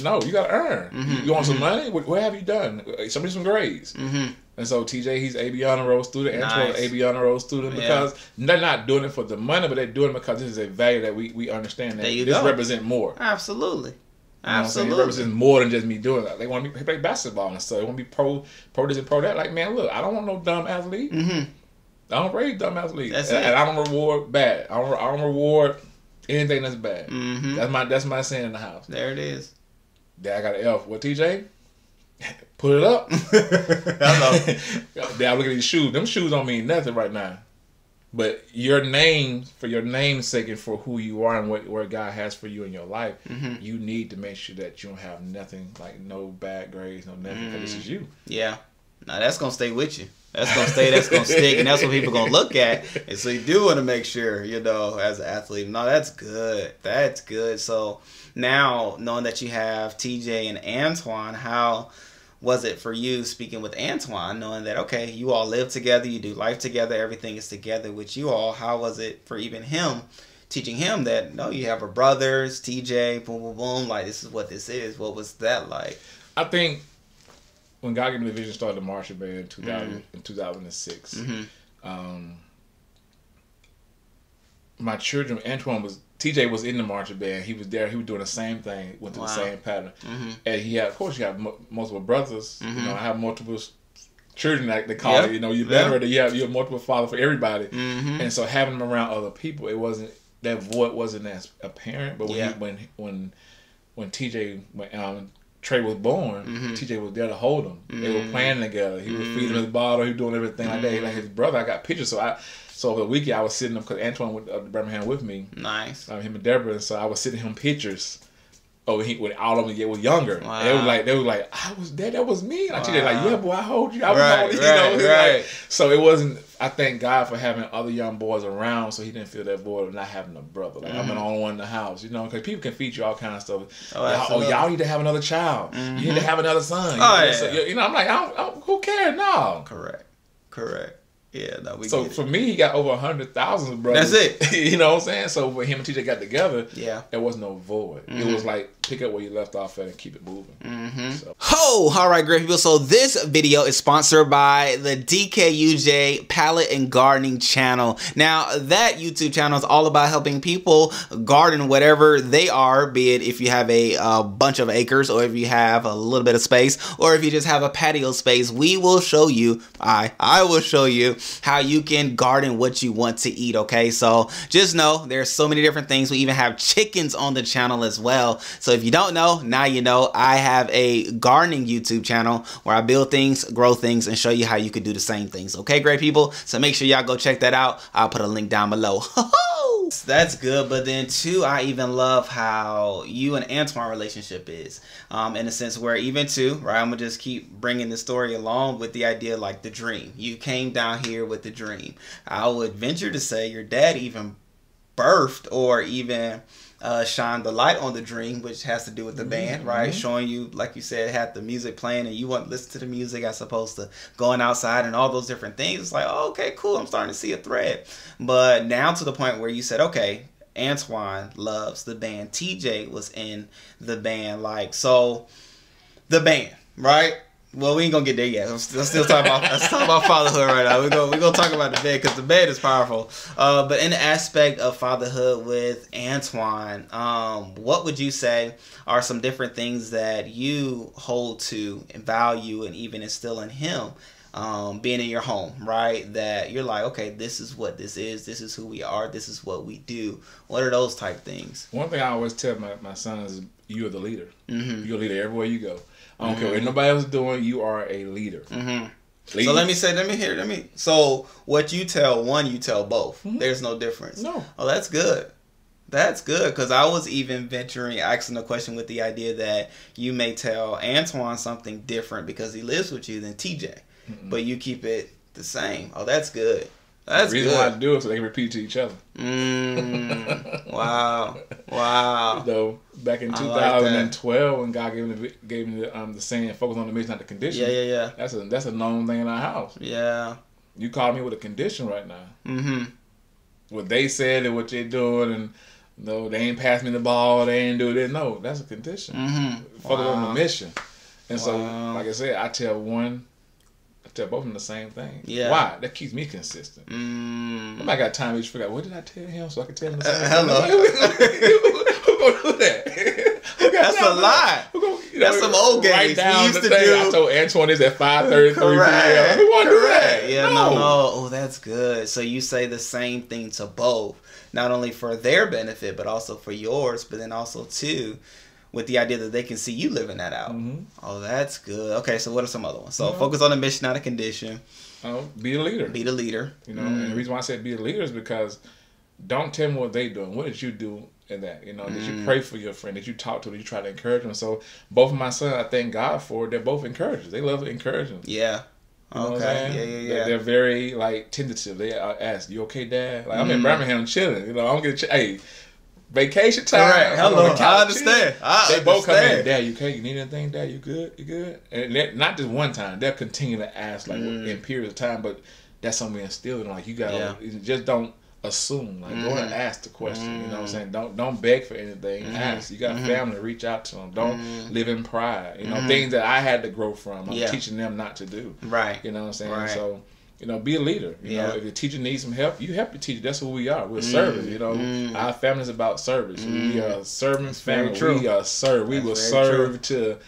No, you gotta earn. You want some money? What have you done? Somebody some grades. And so TJ, he's AB honor roll student. Antoine, AB honor roll student, because they're not doing it for the money, but they're doing it because this is a value that we understand that this represents more. Absolutely. It represents more than just me doing that. They want me to play basketball and stuff. They want to be pro this and pro that. Like, man, look, I don't want no dumb athlete. I don't raise dumb athletes. And I don't reward bad. I don't reward anything that's bad. That's my saying in the house. There it is. Dad, I got an F. What, TJ? Put it up. Dad, look at these shoes. Them shoes don't mean nothing right now. But your name, for your name's sake and for who you are and what God has for you in your life, you need to make sure that you don't have nothing, like no bad grades, no nothing, because this is you. Yeah. Now that's gonna stay with you. That's gonna stay. That's gonna stick, and that's what people gonna look at. And so you do want to make sure, you know, as an athlete. No, that's good. That's good. So now knowing that you have TJ and Antoine, how was it for you speaking with Antoine, knowing that, okay, you all live together, you do life together, everything is together with you all? How was it for even him, teaching him that, no, you have a brothers, TJ, boom, boom, boom, like this is what this is? What was that like? I think when God gave me the vision, started the marching band in 2006. Mm-hmm. My children, TJ was in the marching band. He was there. He was doing the same thing, went through the same pattern. Mm-hmm. And he had, of course, you have multiple brothers. Mm-hmm. You know, I have multiple children, like they call it. You know, you have multiple fathers for everybody. Mm-hmm. And so having them around other people, it wasn't, that void wasn't as apparent. But when TJ, Trey was born, mm-hmm. TJ was there to hold him. Mm-hmm. They were playing together. He was feeding his bottle. He was doing everything like that. He like his brother. I got pictures. So over the weekend, I was sitting up because Antoine went to Birmingham with me. Nice. Him and Deborah. And so I was sending him pictures. When all of them were younger. Wow. And they were like, I was there. That was me. And TJ like, yeah, boy, I hold you. I was right. So it wasn't. I thank God for having other young boys around, so he didn't feel that void of not having a brother. Like I'm the only one in the house, you know, because people can feed you all kinds of stuff. Y'all need to have another child. Mm-hmm. You need to have another son. You know, I'm like, who cares? No. Correct. Yeah, no, we so for me, he got over 100,000 brothers. That's it. You know what I'm saying? So when him and TJ got together, there was no void. Mm-hmm. It was like pick up where you left off at and keep it moving. Mm-hmm. So. All right, great people. So this video is sponsored by the DKUJ Palette and Gardening channel. Now that YouTube channel is all about helping people garden whatever they are, be it if you have a bunch of acres or if you have a little bit of space or if you just have a patio space. We will show you, I will show you how you can garden what you want to eat, okay? So just know there's so many different things. We even have chickens on the channel as well. So if you don't know, now you know. I have a gardening YouTube channel where I build things, grow things, and show you how you can do the same things, okay, great people? So make sure y'all go check that out. I'll put a link down below. That's good. But then too, I even love how you and Antoine relationship is, in a sense where even too, right, I'm gonna just keep bringing the story along with the idea like the dream. You came down here with the dream. I would venture to say your dad even birthed or even shine the light on the dream, which has to do with the band, right? Showing you, like you said, had the music playing and you want to listen to the music as opposed to going outside and all those different things. It's like, oh, okay, cool. I'm starting to see a thread. But now to the point where you said, okay, Antoine loves the band. TJ was in the band. Like, so the band, right? Well, we ain't gonna get there yet. Let's still talk about fatherhood right now. We're gonna talk about the bed because the bed is powerful. But in the aspect of fatherhood with Antoine, what would you say are some different things that you hold to and value and even instill in him, being in your home, right? That you're like, okay, this is what this is who we are, this is what we do. What are those type things? One thing I always tell my sons is you're the leader. Mm-hmm. You're a leader everywhere you go. I don't care what nobody else is doing. You are a leader. Mm-hmm. So let me. So what you tell one, you tell both. Mm-hmm. There's no difference. No. Oh, that's good. That's good, because I was even asking a question with the idea that you may tell Antoine something different because he lives with you than TJ, but you keep it the same. Oh, that's good. That's the reason why I do it so they can repeat to each other. Wow. So back in 2012, when God gave me the saying, "Focus on the mission, not the condition." Yeah. That's a known thing in our house. Yeah. You called me with a condition right now. Mm-hmm. What they said and what they're doing, and no, they ain't passed me the ball. They ain't do this. No, that's a condition. Mm-hmm. Focus on the mission. And so, like I said, I tell both of them the same thing. Yeah. Why? That keeps me consistent. I got time to figure out what did I tell him so I can tell him the same hello. Who gonna do that? That's a lie. That's some old games we used to do. I told Antoine this at 5:33 p.m. Who want to do that? Yeah, no. Oh, that's good. So you say the same thing to both, not only for their benefit, but also for yours, but then also too, with the idea that they can see you living that out. Mm-hmm. Oh, that's good. Okay, so what are some other ones? So focus on the mission, not a condition. Be a leader. Be the leader. You know, and the reason why I said be a leader is because don't tell me what they doing. What did you do in that? You know, did you pray for your friend? Did you talk to them? Did you try to encourage them? So both of my sons, I thank God for, they're both encouragers. They love encouraging. Yeah. You know what I'm saying? Yeah. They're very like tentative. They ask, "You okay, Dad?" Like I'm in Birmingham chilling. You know, I'm getting hey, vacation time. Correct. Hello, I understand. They both come in. Dad, you okay? You need anything? Dad, you good? You good? And not just one time. They'll continue to ask like in periods of time. But that's something we instilled in. Like you gotta just don't assume. Like go and ask the question. You know what I'm saying? Don't beg for anything. Ask. You got family, reach out to them. Don't live in pride. You know, things that I had to grow from. I'm teaching them not to do. Right. You know what I'm saying? Right. So, you know, be a leader. You know, if the teacher needs some help, you help the teacher. That's who we are. We're servants. You know, our family is about service. We are a serving family. We are served. We will serve to.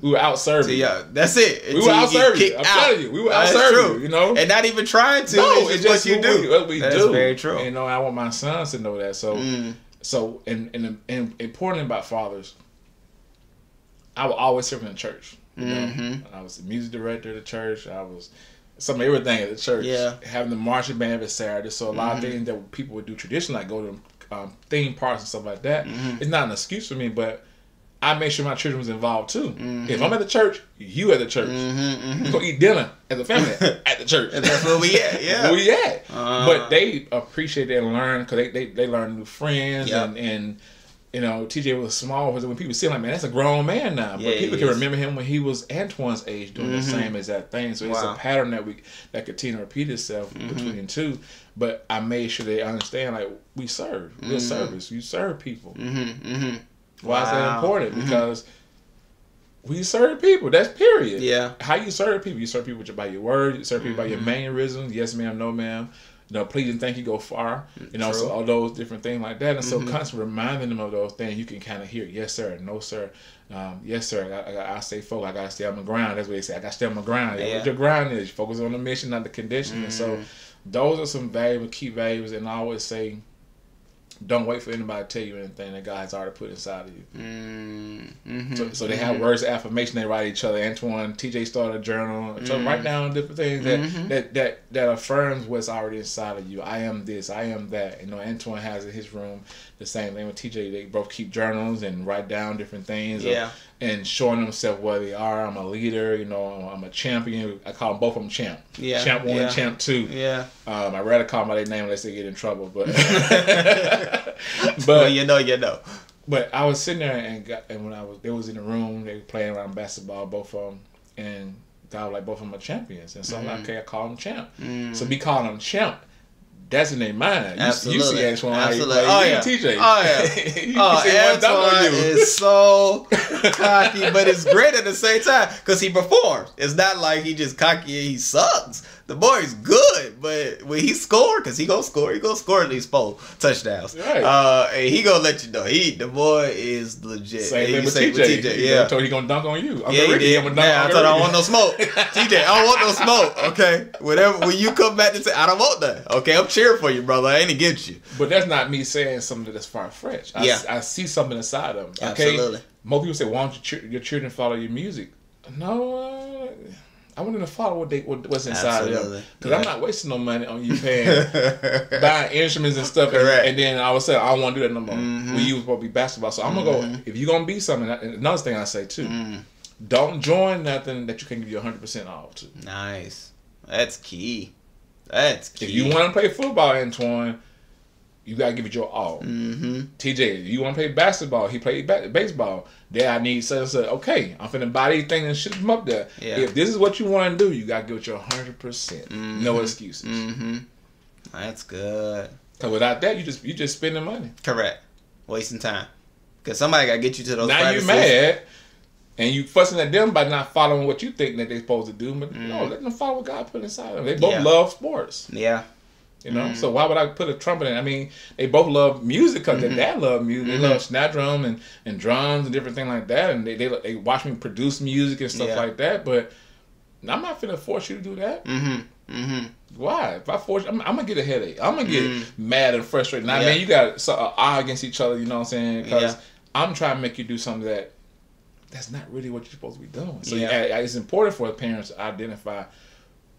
We were out serving. Yeah, that's it. We were out serving. I'm telling you, we were out serving. You know, and not even trying to. No, it's just what you do. What we that's do. Very true. You know, I want my sons to know that. So, and important about fathers, I will always serve in the church. You know, I was the music director of the church. I was some of everything at the church. Yeah, having the marching band every Saturday. So a lot of things that people would do traditionally, like go to theme parks and stuff like that. It's not an excuse for me, but I make sure my children was involved too. If I'm at the church, you at the church. We go eat dinner as a family at the church. And that's where we at. Yeah, where we at. But they appreciate it and learn because they learn new friends and you know, TJ was small. When people see him, like, man, that's a grown man now. But people can remember him when he was Antoine's age doing the same exact thing. So it's a pattern that continue to repeat itself between the two. But I made sure they understand, like, we serve. We're service. You serve people. Why is that important? Because we serve people. That's period. Yeah. How you serve people? You serve people by your word. You serve people by your mannerisms. Yes, ma'am. No, ma'am. You know, please and thank you go far. You know, so all those different things like that. And so constantly reminding them of those things, you can kind of hear, yes, sir, no, sir. Yes, sir, I stay focused. I got to stay on my ground. That's what they say. I got to stay on my ground. What your ground is. Focus on the mission, not the condition. And so those are some key values. And I always say, don't wait for anybody to tell you anything that God's already put inside of you. So they have words of affirmation they write each other. Antoine, TJ started a journal. So write down different things that affirms what's already inside of you. I am this. I am that. You know, Antoine has in his room the same thing with TJ. They both keep journals and write down different things. And showing themselves where they are. I'm a leader. You know, I'm a champion. I call them both of them champ. Yeah. Champ 1 and champ 2. Yeah. I'd rather call them by their name unless they get in trouble. But but you know. But I was sitting there and when they was in the room, they were playing around basketball, both of them, and God was like, both of them are champions. And so I'm like, okay, I call them champ. So me calling them champ, that's in their mind. You see Antoine how you play. Oh yeah, TJ. Oh yeah. Antoine is so cocky, but it's great at the same time because he performs. It's not like he just cocky and he sucks. The boy's good, but when he score, because he gonna score at least 4 touchdowns. Right. And he gonna let you know the boy is legit. Same thing with TJ. Yeah, I told he gonna dunk on you. He did. I told I don't want no smoke. TJ, I don't want no smoke. Okay, when you come back to say I don't want that. Okay, I'm cheering for you, brother. I ain't against you. But that's not me saying something that's far fetched. I see something inside of them. Okay? Absolutely. Most people say, "Why don't your children follow your music?" No. I want them to follow what's inside of them. Because I'm not wasting no money on you buying instruments and stuff. And then I would say, I don't want to do that no more. We was supposed to be basketball. So I'm going to go, if you're going to be something, another thing I say too, don't join nothing that you can give you 100% off to. Nice. That's key. If you want to play football, Antoine, you got to give it your all. TJ, you want to play basketball, he played baseball. There I need such and such. Okay, I'm finna buy these things and ship them up there. Yeah. If this is what you want to do, you got to give it your 100%. No excuses. That's good. Because without that, you just spending money. Correct. Wasting time. Because somebody got to get you to those now practices. You mad. And you fussing at them by not following what you think that they're supposed to do. But no, let them follow what God put inside them. They both love sports. Yeah. You know, so why would I put a trumpet in? I mean, they both love music because their dad loved music. They love snare drum and drums and different things like that. And they watch me produce music and stuff like that. But I'm not finna force you to do that. Why? If I force you, I'm gonna get a headache. I'm gonna get mad and frustrated. Now, man, you got an eye against each other. You know what I'm saying? Because I'm trying to make you do something that's not really what you're supposed to be doing. So it's important for the parents to identify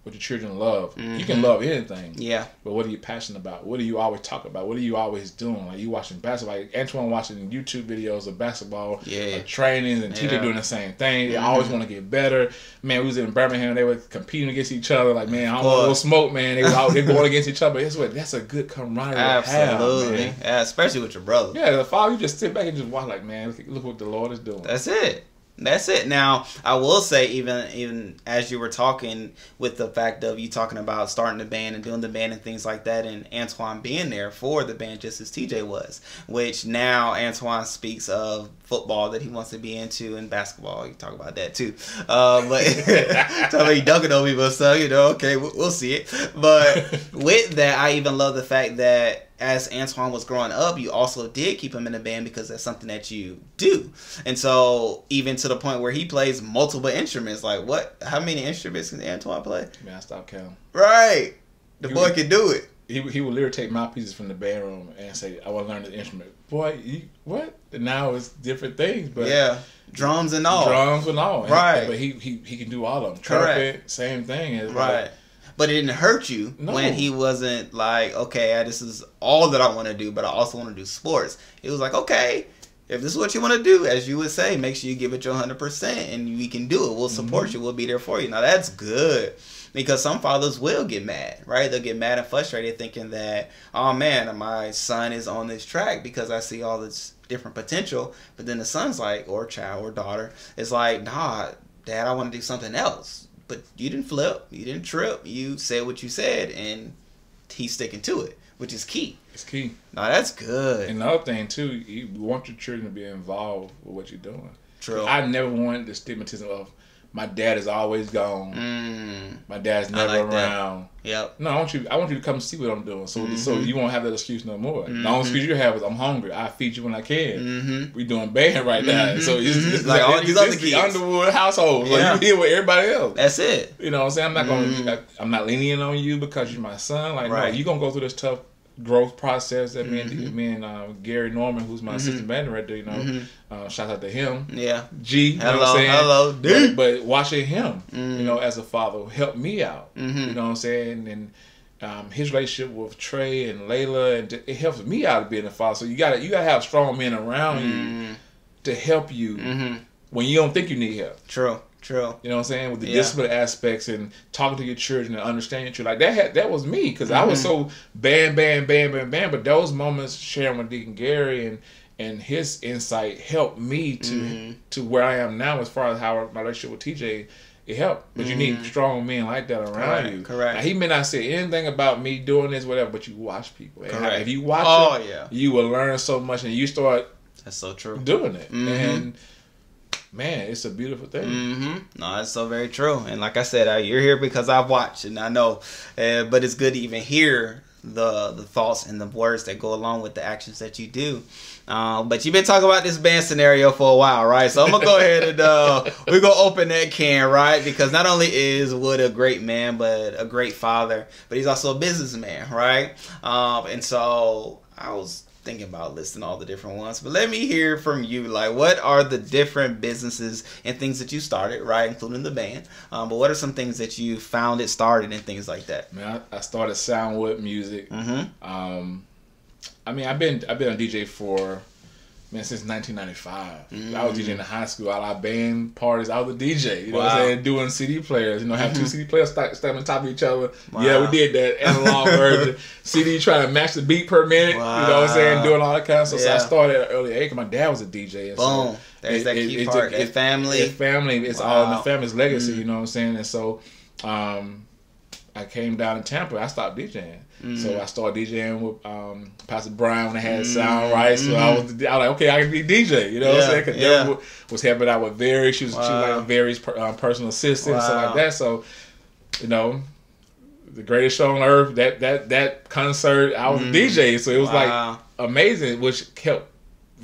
what your children love. You can love anything. Yeah. But what are you passionate about? What do you always talk about? What are you always doing? Like you watching basketball. Like Antoine watching YouTube videos of basketball, trainings, and TJ doing the same thing. They always want to get better. Man, we was in Birmingham. They were competing against each other. Like, man, I don't want to smoke, man. They going against each other. But guess what? That's a good camaraderie to have, man. Yeah, especially with your brother. Yeah, the father, you just sit back and just watch like, man, look what the Lord is doing. That's it. That's it. Now, I will say, even as you were talking with the fact of you talking about starting the band and doing the band and things like that, and Antoine being there for the band just as TJ was, which now Antoine speaks of football that he wants to be into and basketball. You talk about that too. But talk about you dunking on people, so, okay, we'll see it. But with that, I even love the fact that as Antoine was growing up, you also did keep him in the band because that's something that you do. And so even to the point where he plays multiple instruments, like how many instruments can Antoine play? Man, I stopped counting. Right. The boy can do it. He would literally take mouthpieces from the band room and say, I want to learn the instrument. Boy, what? And now it's different things. But yeah. Drums and all. Right. But he can do all of them. Trumpet, same thing. It's right. But it didn't hurt you when he wasn't like, okay, this is all that I want to do, but I also want to do sports. It was like, okay, if this is what you want to do, as you would say, make sure you give it your 100% and we can do it. We'll support you. We'll be there for you. Now, that's good because some fathers will get mad, right? They'll get mad and frustrated thinking that, oh, man, my son is on this track because I see all this different potential. But then the son's like, or child or daughter, is like, nah, Dad, I want to do something else. But you didn't flip, you didn't trip, you said what you said, and he's sticking to it, which is key. It's key. No, that's good. And another thing, too, you want your children to be involved with what you're doing. True. I never wanted the stigmatism of, my dad is always gone. My dad's never around. Yep. No, I want you to come see what I'm doing. So you won't have that excuse no more. The only excuse you have is I'm hungry. I feed you when I can. We doing band right now. So it's like all these other kids. The Underwood household. Yeah. Like you here with everybody else. That's it. You know what I'm saying? I'm not leaning on you because you're my son. Like no, you're gonna go through this tough growth process that me and Gary Norman, who's my assistant band director, shout out to him. Yeah. G. Hello, D. But watching him, as a father, helped me out. You know what I'm saying? And his relationship with Trey and Layla, and it helps me out of being a father. So you gotta have strong men around you to help you when you don't think you need help. True. You know what I'm saying? With the discipline aspects and talking to your children and understanding your children. Like that was me because I was so bam. But those moments sharing with Deacon Gary and his insight helped me to where I am now as far as how my relationship with TJ, it helped. But you need strong men like that around you. Correct. Now, he may not say anything about me doing this, whatever, but you watch people. Correct. If you watch you will learn so much and you start That's so true. doing it. And man, it's a beautiful thing. No, it's so very true. And like I said, you're here because I've watched and I know. But it's good to even hear the thoughts and the words that go along with the actions that you do. But you've been talking about this band scenario for a while, right? So I'm going to go ahead and we're going to open that can, right? Because not only is Wood a great man, but a great father, but he's also a businessman, right? And so I was thinking about listing all the different ones, but let me hear from you. Like, what are the different businesses and things that you started, right, including the band? But what are some things that you found it started and things like that? Man, I started Soundwood Music. I mean, I've been a DJ for since 1995. I was DJing in high school. All our band parties, I was a DJ. You know what I'm saying? Doing CD players. Have two CD players stacked on top of each other. Wow. Yeah, we did that analog version. CD trying to match the beat per minute. Wow. You know what I'm saying? Doing all that kind of stuff. So I started at an early age. My dad was a DJ. And boom. There's that key part. That family. It's family. It's all in the family's legacy. You know what I'm saying? And so I came down to Tampa. I stopped DJing. So I started DJing with Pastor Brian when I had sound right. So I was like, okay, I can be DJ. You know what I'm saying? Because Deborah was helping out with Very. She was like Very's personal assistant and stuff like that. So, the greatest show on earth, that concert, I was a DJ. So it was like amazing, which helped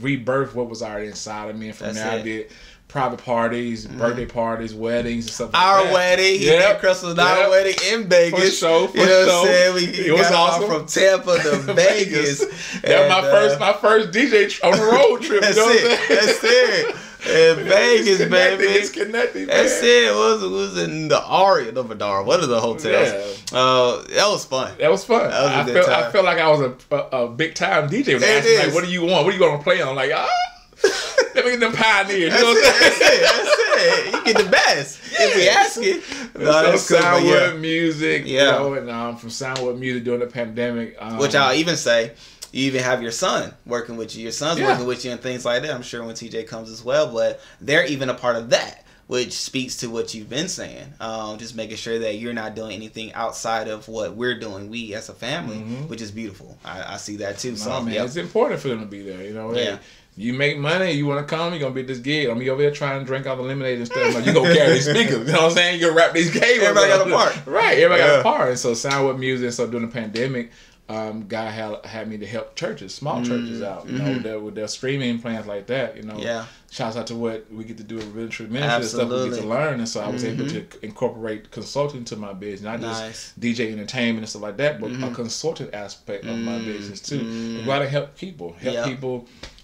rebirth what was already inside of me. And from there I did private parties, birthday parties, weddings, and stuff like that. Our wedding, he did Crystal's our wedding in Vegas. For sure. You know what I'm saying? It was awesome. From Tampa to Vegas. That was my first DJ on the road trip. That's you know it. That's it. In Vegas, baby. It's connected, man. That's it. It was in the Aria, the Vidar. One of the hotels. Yeah. That was fun. That was fun. That was a good time. I felt like I was a big time DJ. They asked me, like, what do you want? What are you going to play on? I'm like, let me get them pioneers. You know what I'm saying? That's it. You get the best. If we ask it. So Soundwood Music. Yeah. You know, and from Soundwood Music during the pandemic. Which I'll even say, you even have your son working with you. Your son's working with you and things like that. I'm sure when TJ comes as well. But they're even a part of that, which speaks to what you've been saying. Just making sure that you're not doing anything outside of what we're doing, we as a family, which is beautiful. I see that too. So, man, it's important for them to be there. You know, yeah. Hey, you make money, you want to come, you're going to be at this gig. I'm going to be over there trying to drink all the lemonade and stuff. Like, you're going to carry these speakers. You know what I'm saying? You're going to wrap these cables. Everybody got a part. Right. Everybody got a part. And so Soundwood Music, so during the pandemic, God had me to help churches, small churches out, you know, with their streaming plans like that, you know. Yeah. Shouts out to what we get to do with Ministry and stuff we get to learn. And so I was able to incorporate consulting to my business, not just DJ entertainment and stuff like that, but a consulting aspect of my business too. And go out and help people,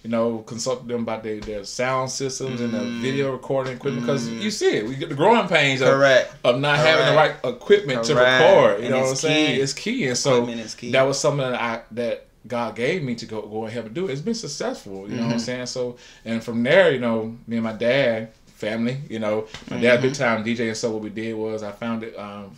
you know, consult them about their sound systems and the video recording equipment, because you see it. We get the growing pains of not having the right equipment to record. You know what I'm saying? It's key. And so that was something that God gave me to go and help and do. It's been successful. You know what I'm saying? So, and from there, you know, me and my dad, family, you know, my dad big time DJ, and so what we did was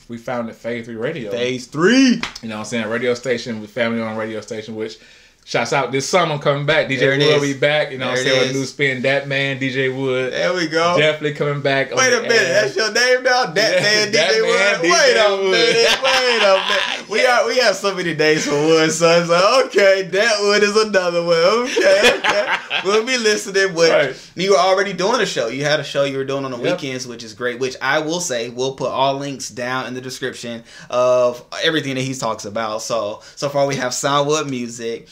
we founded Phase 3 Radio. Phase 3. You know what I'm saying? A radio station with family on a radio station, which shouts out this summer coming back. DJ Wood will be back. You know what I'm saying? With a new spin, Dat Man, DJ Wood. There we go. Definitely coming back. Wait a minute. That's your name now? Dat Man, DJ Wood? Wait a minute. We have so many days for Wood, so it's like, okay, Dat Wood is another one. Okay. We'll be listening. But you were already doing a show. You had a show you were doing on the weekends, which is great, which I will say, we'll put all links down in the description of everything that he talks about. So far we have Soundwood Music.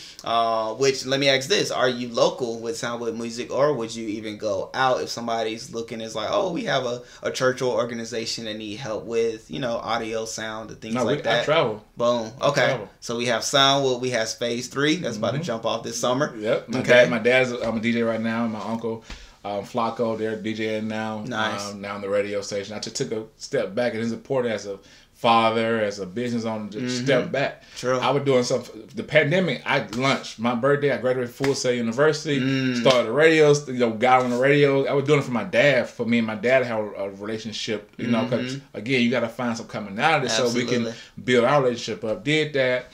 Which, let me ask this, are you local with Soundwood Music, or would you even go out if somebody's looking, is like, oh, we have a church or organization that need help with, you know, audio, sound, and things like that? I travel. Boom. Okay. So we have Soundwood, we have Phase 3, that's about to jump off this summer. Yep. My dad's, I'm a DJ right now, my uncle, Flacco, they're DJing now. Nice. Now on the radio station. I just took a step back, and it's important as a father, as a business owner, to step back. True. I was doing something. The pandemic, I launched my birthday. I graduated Full Sail University. Started the radio. You know, got on the radio. I was doing it for my dad. For me and my dad have a relationship. You know, because again, you got to find some commonality so we can build our relationship up. Did that.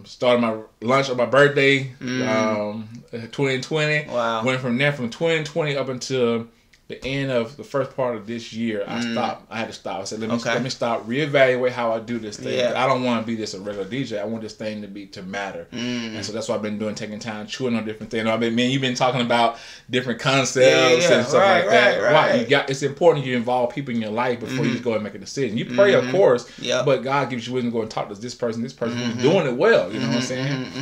Started my lunch on my birthday. 2020. Wow. Went from there, from 2020 up until the end of the first part of this year, I stopped. I had to stop. I said, let me stop, reevaluate how I do this thing. Yeah. I don't want to be just a regular DJ. I want this thing to matter. And so that's what I've been doing, taking time, chewing on different things. You've been talking about different concepts and stuff like that. Right. It's important you involve people in your life before you just go and make a decision. You pray, of course, but God gives you wisdom to go and talk to this person who's doing it well. You know what I'm saying?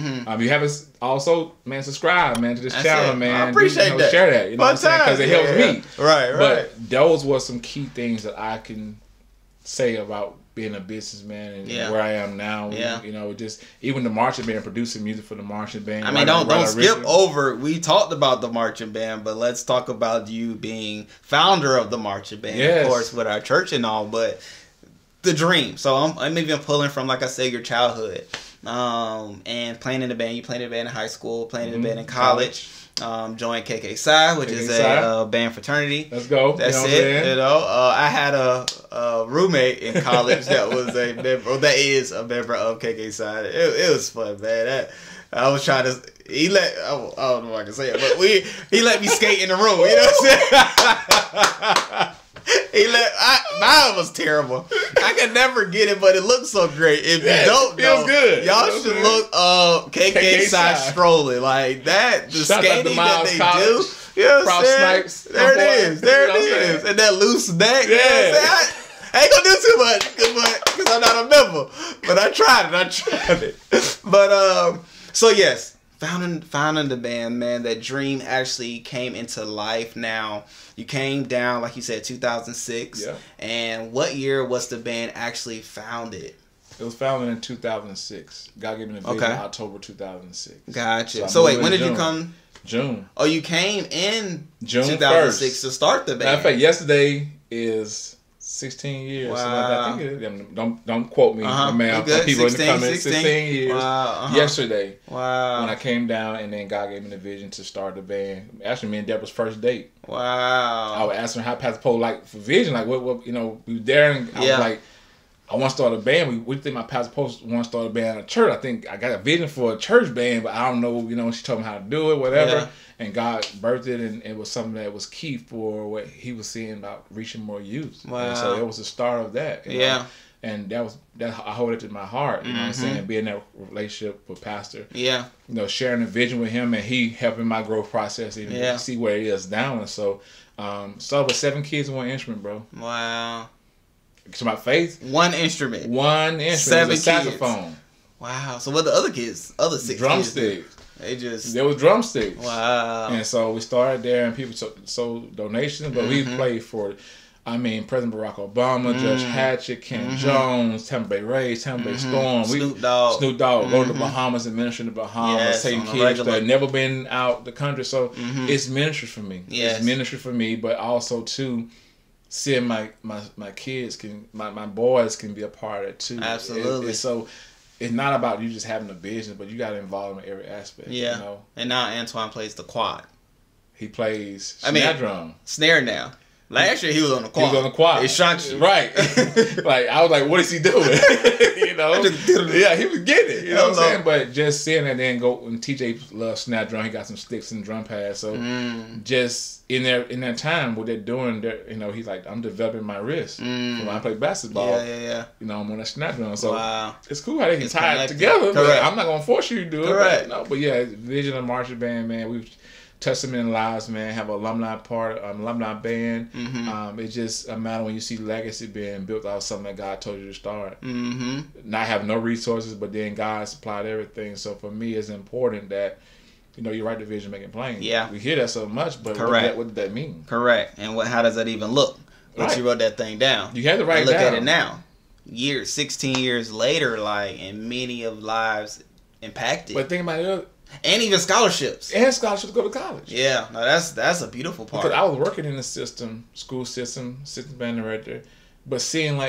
You haven't also, man, subscribe, man, to this channel, man. I appreciate that. Share that, you know what I'm saying? Because it helps me. Right. But those were some key things that I can say about being a businessman and where I am now. You know, just even the marching band, producing music for the marching band. I mean, don't skip over. We talked about the marching band, but let's talk about you being founder of the marching band, of course, with our church and all. But the dream. So I'm even pulling from, like I said, your childhood, and playing in the band. You played in the band in high school, playing in the band in college. Joined KK which is a band fraternity. Let's go. That's it. You know, I had a roommate in college that was a member, or that is a member of KK. It was fun, man. I was trying to. I don't know if I can say it, but he let me skate in the room. You know what I'm saying? Mine was terrible. I could never get it, but it looks so great. If you don't know, good. Y'all should look KK side strolling like that. The skating that they do. You know what I'm saying? There it is. There it is. And that loose neck. You know what I'm saying? I ain't gonna do too much because I'm not a member. But I tried it. But so yes, founding the band, man. That dream actually came into life now. You came down, like you said, 2006. Yeah. And what year was the band actually founded? It was founded in 2006. God gave me the vision in October 2006. Gotcha. So wait, when did you come? June. Oh, you came in June 2006 1st. to start the band. Matter of fact, yesterday is 16 years. Wow. So I think don't quote me, man. People 16, in the comments. 16 years. Wow. Yesterday. Wow. When I came down, and then God gave me the vision to start the band. Actually, me and Deborah's first date. Wow. I would ask her how Pastor Poe like for vision, like what we were there, and I was like, I want to start a band. We think my Pastor Poe want to start a band in a church. I think I got a vision for a church band, but I don't know. She told me how to do it, whatever. Yeah. And God birthed it, and it was something that was key for what He was seeing about reaching more youth. Wow. And so it was the start of that. You know? And that I hold it to my heart. You know what I'm saying? Being in that relationship with Pastor. Yeah. Sharing the vision with him, and he helping my growth process and see where it is now. And so, started with 7 kids and 1 instrument, bro. Wow. To my faith, 1 instrument. 1 instrument. 7 kids. Saxophone. Wow. So what the other kids? Other 6 drumsticks. There was drumsticks. Wow. And so we started there, and people sold donations, but we played for, President Barack Obama, Judge Hatchett, Ken Jones, Tampa Bay Rays, Tampa Bay Storm. Snoop Dogg. Go to the Bahamas and minister in the Bahamas. Taking kids that had never been out the country. So it's ministry for me. It's ministry for me, but also too, seeing my kids my boys can be a part of it too. Absolutely. So it's not about you just having a vision, but you got to involve them in every aspect. Yeah. And now Antoine plays the quad. He plays snare drum. Snare now. Last year he was on the quad. He was on the quad. It shocked you. Right. Like, I was like, what is he doing? Yeah, he was getting it. You know what I'm saying? But just seeing it, then go, and TJ loves snare drum. He got some sticks and drum pads. So just in that time, what they're doing, he's like, I'm developing my wrist. When I play basketball, I'm on that snare drum. So it's cool how they can tie it together. But I'm not going to force you to do it. Correct. But yeah, Vision of Marching Band, man, we've touch them in lives, man. Have an alumni band. It's just a matter when you see legacy being built out of something that God told you to start. Not have no resources, but then God supplied everything. So for me, it's important that you write the vision, make it plain. Yeah, we hear that so much, but what did that mean? Correct. And how does that even look? Once you wrote that thing down, you had to write it down. Look at it now. 16 years later, and many of lives impacted. But think about it. And even scholarships. And scholarships to go to college. Yeah, no, that's a beautiful part. Because I was working in the school system, assistant band director, but seeing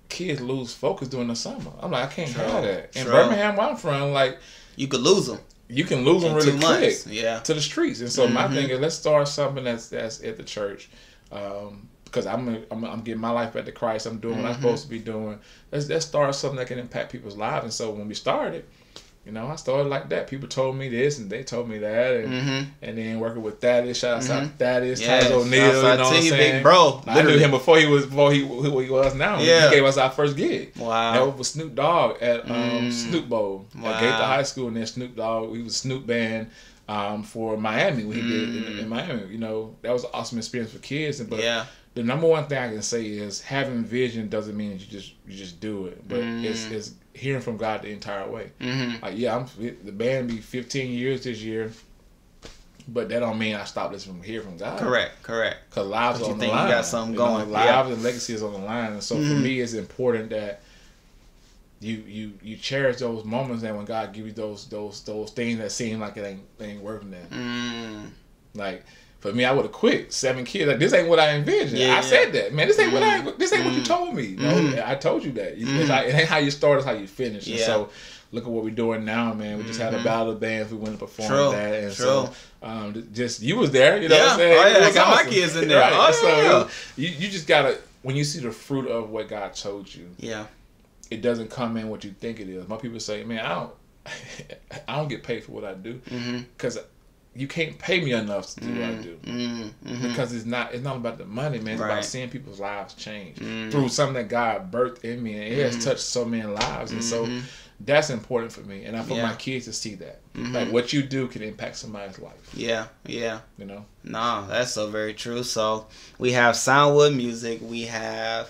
kids lose focus during the summer. I'm like, I can't have that. In Birmingham, where I'm from, you could lose them. You can lose them really quick. Yeah. To the streets. And so my thing is, let's start something that's at the church. Because I'm getting my life back to Christ. I'm doing what I'm supposed to be doing. Let's start something that can impact people's lives. And so when we started, I started like that. People told me this and they told me that, and then working with Thaddeus, shout out to Thaddeus, Tyler O'Neill, you know what I'm saying? Big bro. I knew him before he was who he was now. Yeah. He gave us our first gig. Wow. That was Snoop Dogg at Snoop Bowl at Gaither High School, and then Snoop Dogg, we was Snoop band for Miami. When he did in Miami, that was an awesome experience for kids. But the number one thing I can say is having vision doesn't mean that you just do it, but it's hearing from God the entire way. The band be 15 years this year, but that don't mean I stop listening from hearing from God. Correct. Because lives are on the line. You got something going. Lives and legacy is on the line, and so for me, it's important that you cherish those moments, and when God gives you those things that seem like it ain't working that. Like, for me, I would have quit. 7 kids. This ain't what I envisioned. I said that, man. This ain't what you told me. I told you that. It ain't how you start, it's how you finish. And so, look at what we're doing now, man. We just had a battle of bands. We went to perform that, and so just you was there. You know what I'm saying? Oh yeah, I got my kids in there. Right? Oh, so you just gotta, when you see the fruit of what God told you. Yeah. It doesn't come in what you think it is. My people say, man, I don't get paid for what I do because. You can't pay me enough to do what I do because it's not about the money, man. It's about seeing people's lives change through something that God birthed in me, and it has touched so many lives, and so that's important for me. And I want my kids to see that, like what you do can impact somebody's life. Yeah. No, that's so very true. So we have Soundwood Music, we have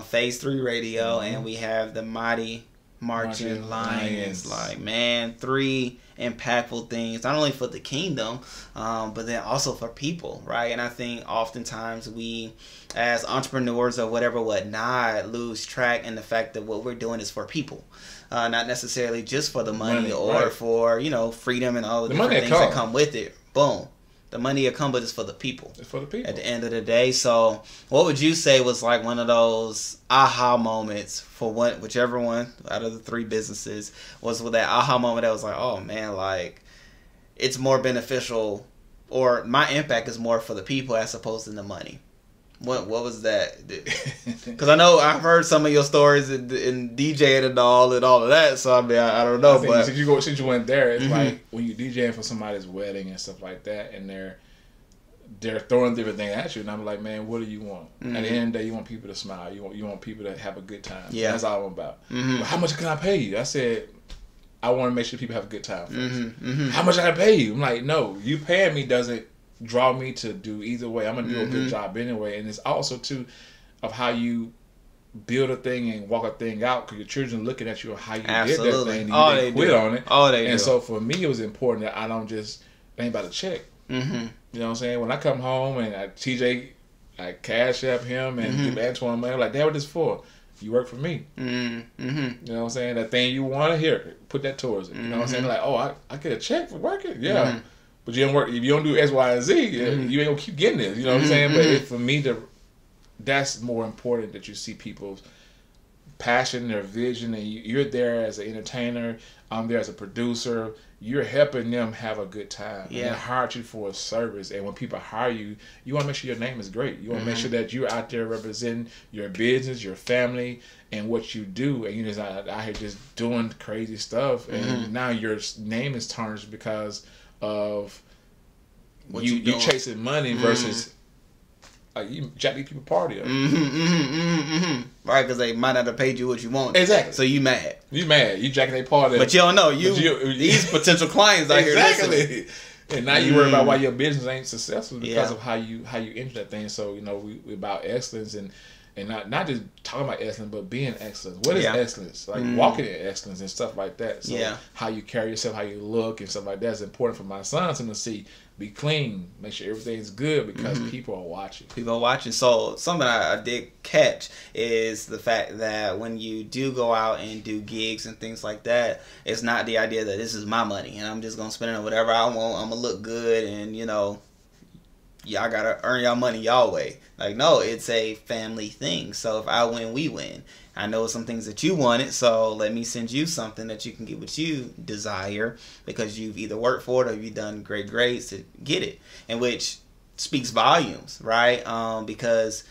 Phase 3 Radio, and we have the Mighty Marching Lions. Like, man, 3 impactful things, not only for the kingdom, but then also for people, right? And I think oftentimes we, as entrepreneurs or whatnot, lose track in the fact that what we're doing is for people, not necessarily just for the money or for freedom and all the different things that come with it. boom. The money will come, but it's for the people. It's for the people. At the end of the day. So what would you say was like one of those aha moments for whichever one out of the 3 businesses was with that aha moment that was like, oh man, like it's more beneficial, or my impact is more for the people as opposed to the money? What was that? Because I know I've heard some of your stories in DJing and all of that. So I mean, I don't know. But since you went there, it's like when you DJing for somebody's wedding and stuff like that, and they're throwing different things at you, and I'm like, man, what do you want? At the end of the day, you want people to smile. You want people to have a good time. Yeah, that's all I'm about. But how much can I pay you? I said, I want to make sure people have a good time first. How much I gotta pay you? I'm like, no, you paying me doesn't draw me to do either way. I'm gonna do a good job anyway. And it's also too of how you build a thing and walk a thing out, because your children looking at you or how you did that thing and you didn't quit on it. So for me, it was important that I don't just ain't about to check. You know what I'm saying? When I come home and I cash up him and give Antoine money, I'm like, Dad, what this for? You work for me. You know what I'm saying? That thing you want to hear, put that towards it. You know what I'm saying? Like, oh, I get a check for working. Yeah. But you don't work. If you don't do X, Y, and Z, you ain't gonna keep getting this. You know what I'm saying? But for me, that's more important, that you see people's passion, their vision, and you're there as an entertainer. I'm there as a producer. You're helping them have a good time. Yeah. And they hired you for a service. And when people hire you, you want to make sure your name is great. You want to make sure that you're out there representing your business, your family, and what you do. And you're just out here just doing crazy stuff. And now your name is tarnished because of what you chasing money versus you jack these people party up. Right, because they might not have paid you what you want. Exactly. So you mad. You jacking their party up. But you don't know. These potential clients out here listening. And now you worry about why your business ain't successful because of how you enter that thing. So, you know, we about excellence and not just talking about excellence, but being excellent. What is excellence? Like walking in excellence and stuff like that. So how you carry yourself, how you look and stuff like that is important for my sons to see. Be clean. Make sure everything's good because people are watching. People are watching. So something I did catch is the fact that when you do go out and do gigs and things like that, it's not the idea that this is my money and I'm just going to spend it on whatever I want. I'm going to look good and, you know, y'all got to earn y'all money y'all way. Like, no, it's a family thing. So if I win, we win. I know some things that you wanted, so let me send you something that you can get what you desire because you've either worked for it or you've done great grades to get it, and which speaks volumes, right? Because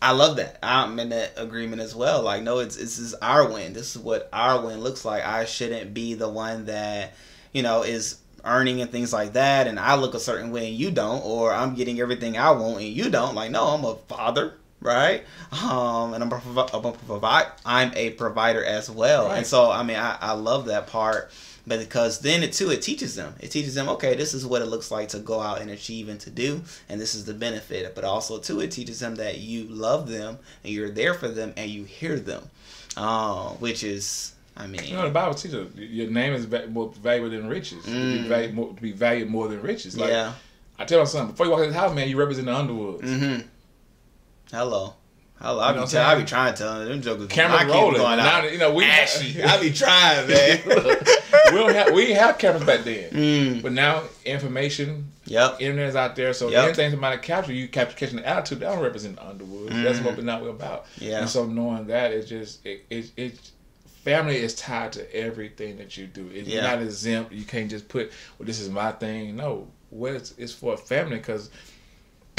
I love that. I'm in that agreement as well. Like, no, this is our win. This is what our win looks like. I shouldn't be the one that, you know, is earning and things like that, and I look a certain way and you don't, or I'm getting everything I want and you don't. Like, no, I'm a father. Right, and I'm a provider as well, right. And so I mean I love that part, but because then it teaches them. It teaches them, okay, this is what it looks like to go out and achieve and to do, and this is the benefit. But also too, it teaches them that you love them and you're there for them and you hear them, which is, I mean, you know, the Bible teaches your name is more valuable than riches. To be valued more than riches. Like, I tell my son, before you walk in the house, man, you represent the Underwoods. Hello. I be trying to tell them jokers. Camera rolling. Now, you know, I be trying, man. we have cameras back then, but now information, internet is out there. So anything somebody capture, you catching the attitude. That don't represent the Underwoods. That's what we're about. Yeah. And so knowing that, it's just family is tied to everything that you do. It's not exempt. You can't just put, well, this is my thing. No, it's for a family because.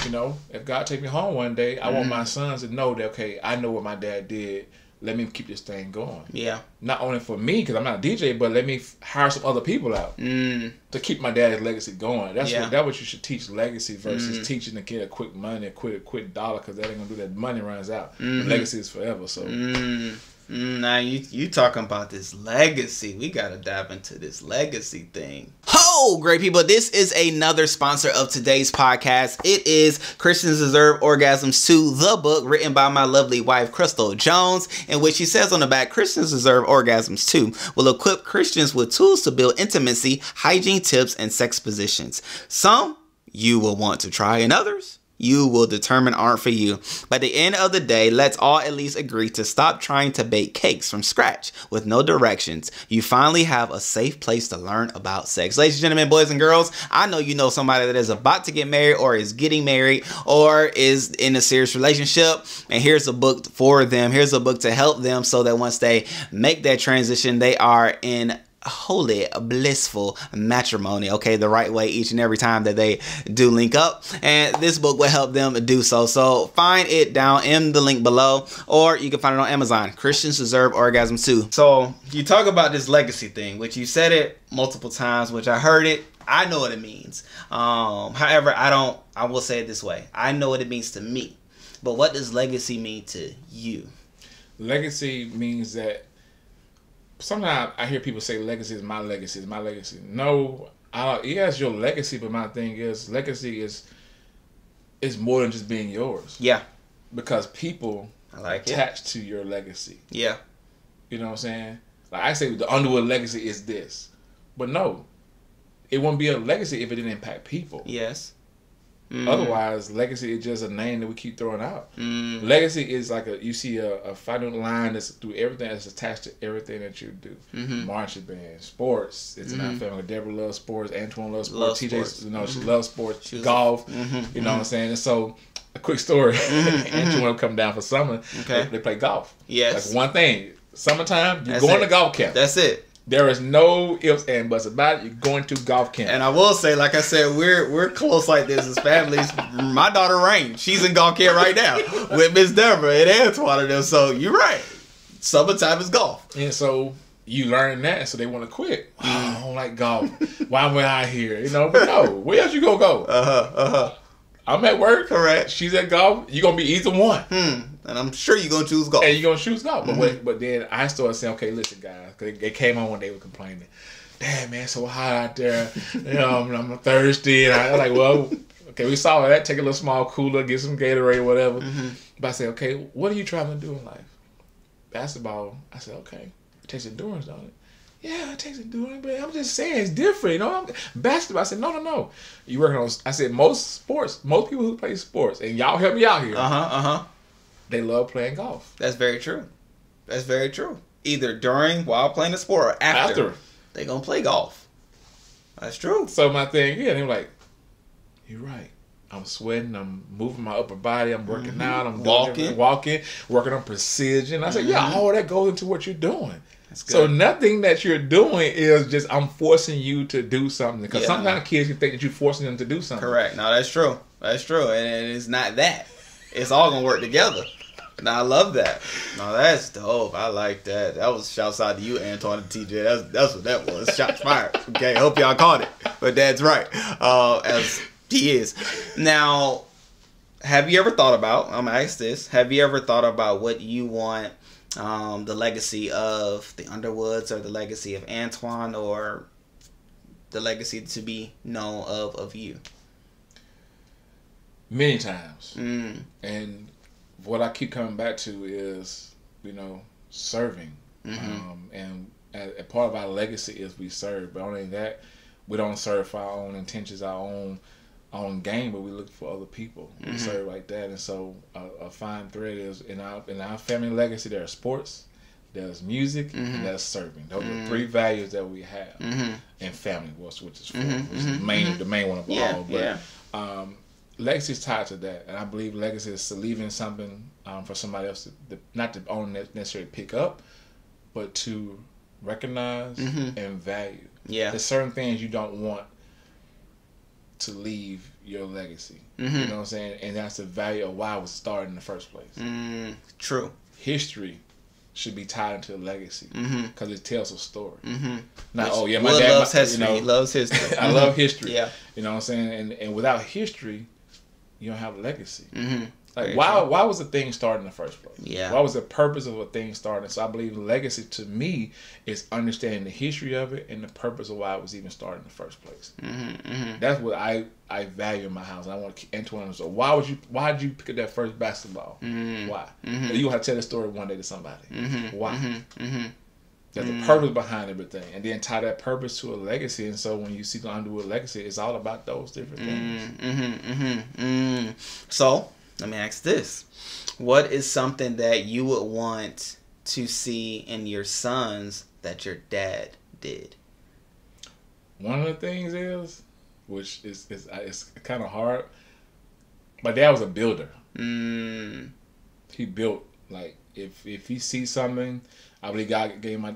You know, if God take me home one day, I want my sons to know that, okay, I know what my dad did. Let me keep this thing going. Yeah. Not only for me, because I'm not a DJ, but let me hire some other people out to keep my dad's legacy going. That's what you should teach, legacy versus teaching to get a quick money, a quick dollar, because that ain't going to do that. Money runs out. The legacy is forever. So. Now you talking about this legacy. We got to dive into this legacy thing. Ho, great people. This is another sponsor of today's podcast. It is Christians Deserve Orgasms 2, the book written by my lovely wife, Crystal Jones, in which she says on the back, Christians Deserve Orgasms 2 will equip Christians with tools to build intimacy, hygiene tips, and sex positions. Some you will want to try, and others you will determine aren't for you. By the end of the day, let's all at least agree to stop trying to bake cakes from scratch with no directions. You finally have a safe place to learn about sex. Ladies and gentlemen, boys and girls, I know you know somebody that is about to get married or is getting married or is in a serious relationship, and here's a book for them. Here's a book to help them so that once they make that transition, they are in holy, blissful matrimony, okay, the right way each and every time that they do link up, and this book will help them do so. So find it down in the link below, or you can find it on Amazon. Christians Deserve Orgasm Too. So you talk about this legacy thing, which you said it multiple times, which I heard it. I know what it means. However, I will say it this way. I know what it means to me, but what does legacy mean to you? Legacy means that sometimes I hear people say legacy is my legacy, is my legacy. No, yes, your legacy, but my thing is legacy is more than just being yours. Yeah. Because people attach to your legacy. Yeah. You know what I'm saying? Like I say the Underwood legacy is this. But no, it won't be a legacy if it didn't impact people. Yes. Otherwise, legacy is just a name that we keep throwing out. Legacy is like you see a final line that's through everything, that's attached to everything that you do. Marching band, sports. It's in our family. Deborah loves sports. Antoine loves sports. TJ, you know, she loves sports. Golf. You know what I'm saying? And so, a quick story. Antoine will come down for summer. Okay. They play golf. Yes. That's one thing. Summertime, you're going to golf camp. That's it. There is no ifs and buts about it. You're going to golf camp. And I will say, like I said, we're close like this as families. My daughter Rain, she's in golf camp right now with Miss Deborah and Antoine and them. So you're right. Summertime is golf. And so you learn that, and so they want to quit. I don't like golf. Why am I out here? You know, but no. Where else you gonna go? I'm at work. Correct. She's at golf. You're gonna be either one. And I'm sure you're gonna choose golf. And you're gonna choose golf. But then I started saying, okay, listen, guys. They came on when they were complaining. Damn, man, so hot out there. You know, I'm thirsty. And I was like, well, okay, we saw that. Take a little small cooler, get some Gatorade or whatever. But I said, okay, what are you trying to do in life? Basketball. I said, okay, it takes endurance, don't it? Yeah, it takes endurance, but I'm just saying it's different. You know, basketball. I said, no. You working on? I said most sports, most people who play sports, and y'all help me out here. They love playing golf. That's very true. That's very true. Either during, while playing the sport, or after. They gonna play golf. That's true. So my thing, they were like, you're right. I'm sweating. I'm moving my upper body. I'm working out. I'm walking, working on precision. I said, yeah, all that goes into what you're doing. So nothing that you're doing is just I'm forcing you to do something. Because sometimes kids can think that you're forcing them to do something. Correct. No, that's true. That's true. And it's not that. It's all gonna work together. And I love that. No, that's dope. I like that. That was shouts out to you, Antoine and TJ. That's what that was. Shots fired. Okay, hope y'all caught it. But Dad's right. As he is. Now, have you ever thought about, I'm gonna ask this, have you ever thought about what you want the legacy of the Underwoods or the legacy of Antoine or the legacy to be known of you? Many times. And what I keep coming back to is, serving. And a part of our legacy is we serve. But only that, we don't serve for our own intentions, our own gain, but we look for other people. We serve like that. And so a fine thread is in our family legacy, there's sports, there's music, and there's serving. Those are 3 values that we have in family, which is the main one of all. But legacy is tied to that, and I believe legacy is leaving something for somebody else to not to only necessarily pick up, but to recognize and value. Yeah, there's certain things you don't want to leave your legacy. You know what I'm saying? And that's the value of why it was started in the first place. True. History should be tied into a legacy because it tells a story. Not, my dad loves history. He loves history. I love history. Yeah. You know what I'm saying? And without history, you don't have a legacy. Like why was the thing started in the first place? Yeah. Why was the purpose of a thing started? So I believe legacy to me is understanding the history of it and the purpose of why it was even started in the first place. That's what I value in my house. And I want Antoine to say, why did you pick up that first basketball? Why? You gonna have to tell the story one day to somebody. Why? There's a purpose behind everything, and then tie that purpose to a legacy. And so when you see the Underwood legacy, it's all about those different things. So let me ask this: what is something that you would want to see in your sons that your dad did? One of the things is, which is it's kind of hard. My dad was a builder. He built, like, if he sees something, I believe God gave my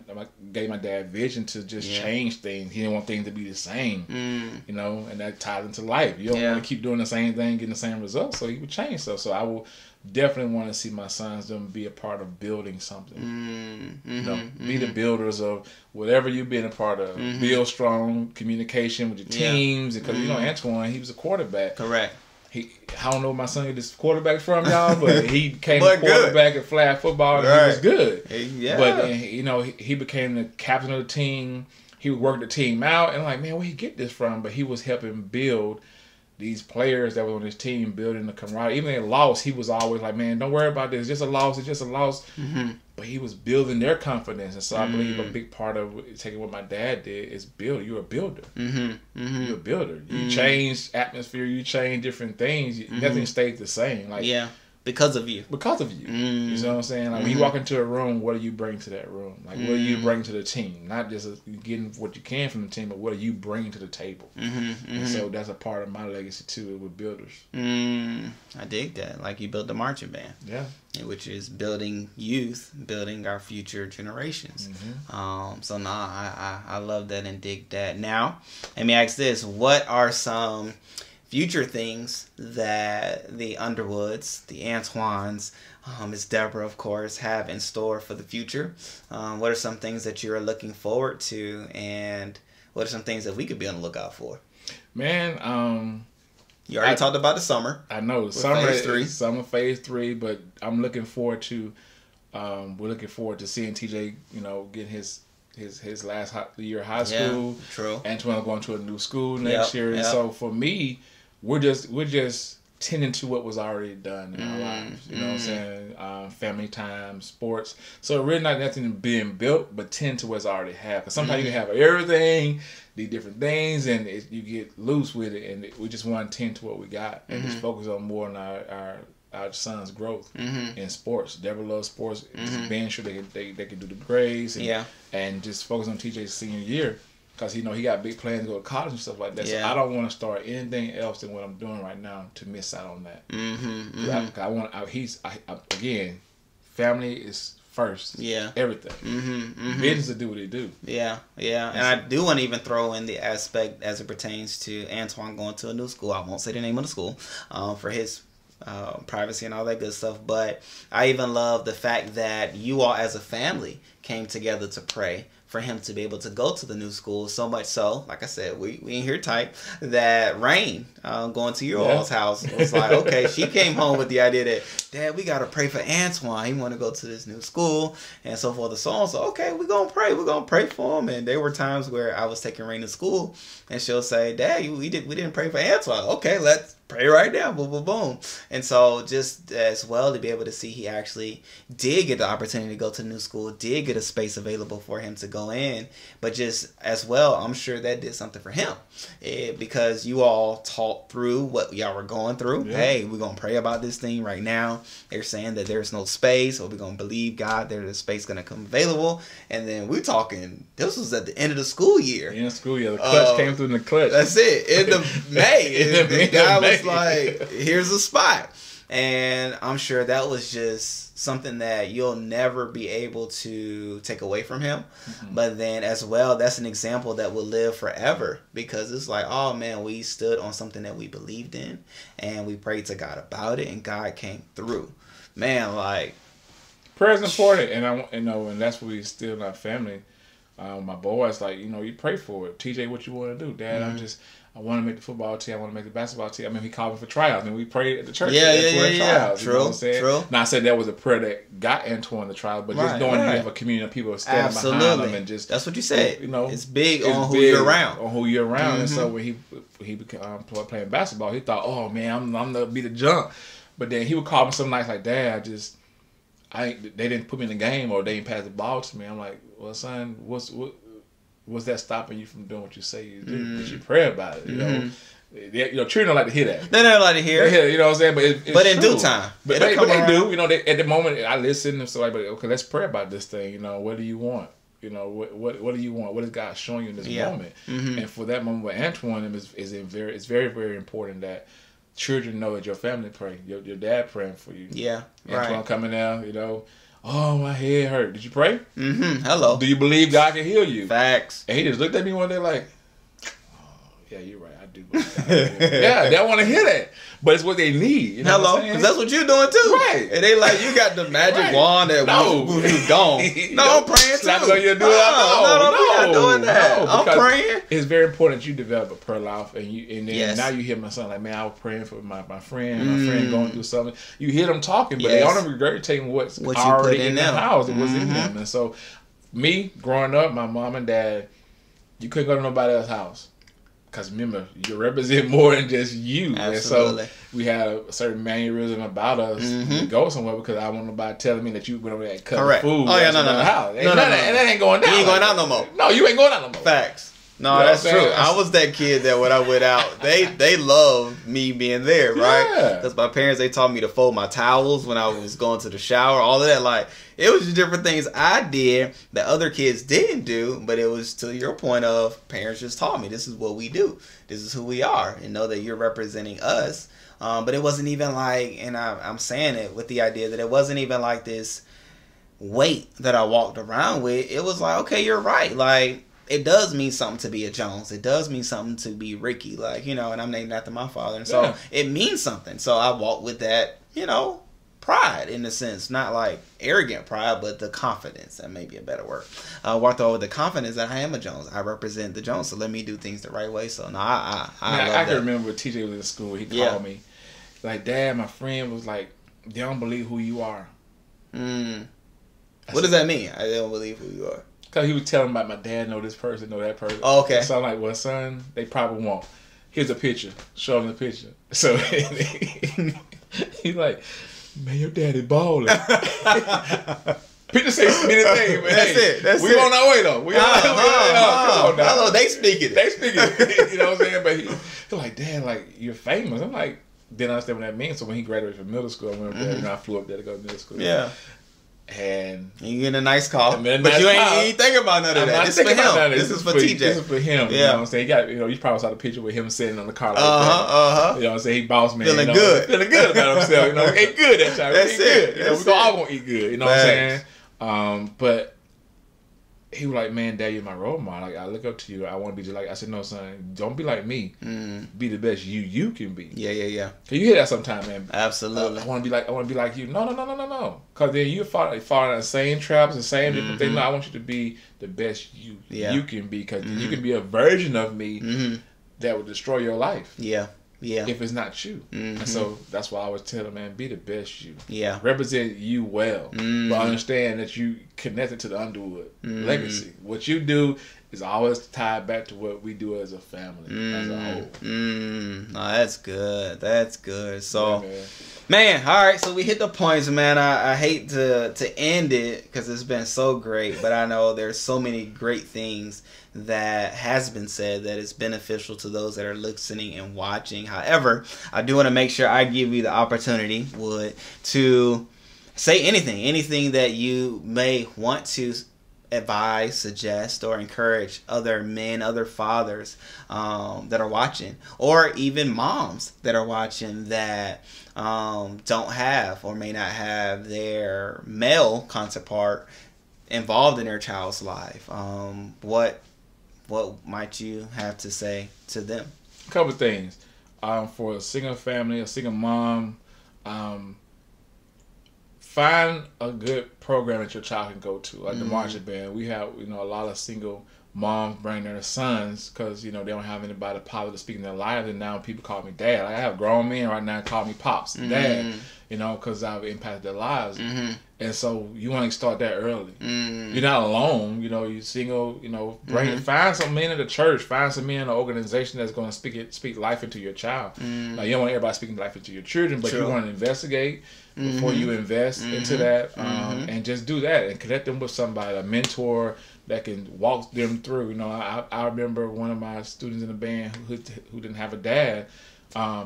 dad vision to just change things. He didn't want things to be the same, you know, and that ties into life. You don't want to keep doing the same thing, getting the same results. So he would change stuff. So I will definitely want to see my sons them be a part of building something. You know, be the builders of whatever you've been a part of. Build strong communication with your teams, because you know Antoine, he was a quarterback. Correct. I don't know where my son get this quarterback from, y'all, but he became a quarterback at flag football, and he was good. Yeah. But you know, he became the captain of the team. He would work the team out, and like, man, where he get this from? But he was helping build these players that were on his team, building the camaraderie. Even if they lost, he was always like, man, don't worry about this. It's just a loss. It's just a loss. But he was building their confidence. And so I believe a big part of taking what my dad did is build. You're a builder. You're a builder. You change atmosphere. You change different things. Nothing stays the same. Like, because of you. Because of you. You know what I'm saying? Like, when you walk into a room, what do you bring to that room? Like, what do you bring to the team? Not just getting what you can from the team, but what do you bring to the table? And so that's a part of my legacy, too, with builders. I dig that. Like, you built the marching band. Yeah. Which is building youth, building our future generations. So, I love that and dig that. Now, let me ask this. What are some future things that the Underwoods, the Antoines, Miss Deborah, of course, have in store for the future? What are some things that you're looking forward to, and what are some things that we could be on the lookout for? Man, you already talked about the summer. I know summer phase 3, but I'm looking forward to. We're looking forward to seeing TJ, you know, get his last year of high school. True. Antoine going to a new school next year, and so for me, we're just tending to what was already done in our lives. You know what I'm saying? Family time, sports. So really not nothing being built, but tend to what's already happened. Because sometimes you can have everything, these different things, and you get loose with it. And we just want to tend to what we got and just focus on more on our son's growth in sports. Deborah loves sports. Just being sure they can do the grades and just focus on TJ's senior year. Because, you know, he got big plans to go to college and stuff like that. So I don't want to start anything else than what I'm doing right now to miss out on that. Again, family is first. Everything. Business to do what they do. And I do want to even throw in the aspect as it pertains to Antoine going to a new school. I won't say the name of the school for his privacy and all that good stuff. But I even love the fact that you all as a family came together to pray for him to be able to go to the new school. So much so, like I said, we in here type that Rain going to your all's house was like, okay, she came home with the idea that, Dad, we got to pray for Antoine. He want to go to this new school and so forth and so on. So, okay, we're going to pray. We're going to pray for him. And there were times where I was taking Rain to school and she'll say, Dad, we didn't pray for Antoine. Okay, let's pray right now. Boom, boom, boom. And so just as well to be able to see he actually did get the opportunity to go to new school, did get a space available for him to go in, but just as well, I'm sure that did something for him because you all talked through what y'all were going through. Hey, we're going to pray about this thing right now. They're saying that there's no space, or we're going to believe God there's a space going to come available. And then we're talking, this was at the end of the school year. The clutch came through in the clutch. That's it. End of May. The guy was like, here's a spot. And I'm sure that was just something that you'll never be able to take away from him. But then as well, that's an example that will live forever, because it's like, oh man, we stood on something that we believed in and we prayed to God about it and God came through. Man, like, prayer's important, and that's what we still in our family. My boys, like, you pray for it. TJ, what you want to do? Dad, I want to make the football team. I want to make the basketball team. I mean, he called me for tryouts, and we prayed at the church. Tryouts, True, you know what I'm saying? True. Now, I said that was a prayer that got Antoine the trial, but just knowing you have a community of people standing behind him, and just that's what you said. It's big on who you're around. And so when he became playing basketball, he thought, oh man, I'm gonna be the jump. But then he would call me some nights like, Dad, they didn't put me in the game, or they didn't pass the ball to me. I'm like, well, son, what's that stopping you from doing what you say you do? Because you pray about it, you know. children don't like to hear that. They don't like to hear it. You know what I'm saying? But it's in true. due time. But they do. You know, at the moment I listen and so like, okay, let's pray about this thing. You know, what do you want? You know, what do you want? What is God showing you in this moment? And for that moment with Antoine, it's very, very important that children know that your family pray. Your dad praying for you. Yeah, Antoine coming out, you know. Oh, my head hurt. Did you pray? Hello. Do you believe God can heal you? Facts. And he just looked at me one day like, yeah, you're right. I do believe God. Yeah, they don't want to hear that. But it's what they need. You know Hello. Because that's what you're doing too. Right. And they like, you got the magic wand that you gone. No, I'm praying too. Slap it on your door. No, I'm not doing that. I'm praying. It's very important that you develop a prayer life. And then now you hear my son like, man, I was praying for my friend. My friend going through something. You hear them talking, but they aren't regurgitating what's already in the house. It was in them. And so me, growing up, my mom and dad, you couldn't go to nobody else's house. Because remember, you represent more than just you. Absolutely. And so we had a certain mannerism about us to go somewhere because I want nobody telling me that you went over there and cut the food. Oh, yeah, no. House. And that ain't going down. You ain't going out no more. No, you ain't going out no more. Facts. No, that's true. I was that kid that when I went out, they loved me being there, right? Because my parents, they taught me to fold my towels when I was going to the shower, all of that. Like, it was just different things I did that other kids didn't do, but it was to your point of parents just taught me this is what we do. This is who we are, and know that you're representing us. But it wasn't even like, and I'm saying it with the idea that it wasn't even like this weight that I walked around with. It was like, okay, you're right. Like, it does mean something to be a Jones. It does mean something to be Ricky. Like, you know, and I'm named after my father. And so it means something. So I walk with that, you know, pride in a sense. Not like arrogant pride, but the confidence. That may be a better word. I walked over with the confidence that I am a Jones. I represent the Jones. So let me do things the right way. So no, I can remember when TJ was in school. He called me. Like, Dad, my friend was like, they don't believe who you are. What does that mean? I don't believe who you are. Because he was telling about my dad know this person, know that person. Oh, okay. So I'm like, well, son, they probably won't. Here's a picture. Show him the picture. So he's like, man, your daddy balling. Picture say anything, man. That's it. We on our way, though. We on our way. Come on now. Hello, they speaking. You know what I'm saying? But he's like, Dad, like, you're famous. I'm like, didn't understand what that means. So when he graduated from middle school, I went up there, you know, I flew up there to go to middle school. Yeah. And you get a nice call, but nice you ain't thinking about none of that. This is for him. This is for TJ. This is for him. You know what I'm saying? He got, you know, you probably saw the picture with him sitting on the car like that. You know what I'm saying? He boss man. Feeling good about himself. You know, he ate good that time. That's it. You know, we all gonna eat good. You know what I'm saying? But he was like, man, Dad, you're my role model. Like, I look up to you. I want to be just like. I said, no, son, don't be like me. Be the best you can be. Yeah. Cause you hear that sometimes, man. Absolutely. I want to be like you. No. Cause then you fall in the same traps, the same different things. No, I want you to be the best you can be. Cause you can be a version of me that would destroy your life. Yeah. If it's not you. And so that's why I always tell them, man, be the best you. Yeah. Represent you well. But understand that you connected to the Underwood legacy. What you do is always tied back to what we do as a family, as a whole. No, that's good. That's good. So, man, all right. So we hit the points, man. I hate to end it because it's been so great, but I know there's so many great things that has been said that is beneficial to those that are listening and watching. However, I do want to make sure I give you the opportunity, to say anything that you may want to advise, suggest, or encourage other men, other fathers that are watching, or even moms that are watching that don't have or may not have their male counterpart involved in their child's life. What might you have to say to them? A couple of things. For a single family, a single mom, find a good program that your child can go to, like the marching band. We have, a lot of single moms bring their sons because, they don't have anybody positive speaking in their lives. And now people call me dad. Like, I have grown men right now call me pops, dad, because I've impacted their lives. And so you want to start that early. You're not alone. You're single. Find some men in the church. Find some men in an organization that's going to speak life into your child. Like, you don't want everybody speaking life into your children, but you want to investigate before you invest into that, and just do that and connect them with somebody, a mentor that can walk them through. You know, I remember one of my students in the band who didn't have a dad.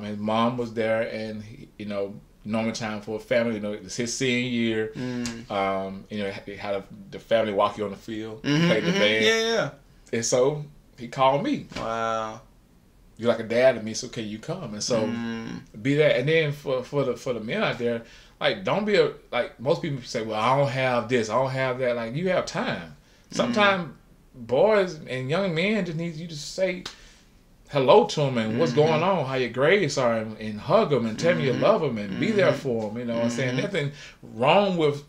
His mom was there, and he, you know, normal time for a family. You know, it's his senior year. You know, they had the family walk you on the field, play the band. Yeah. And so he called me. Wow. You're like a dad to me, so can you come? And so be that. And then for the men out there, like, don't be like most people say, well, I don't have this, I don't have that. Like, you have time. Sometimes boys and young men just need you to say hello to them and what's going on, how your grades are, and hug them and tell them you love them and be there for them. You know what I'm saying? Nothing wrong with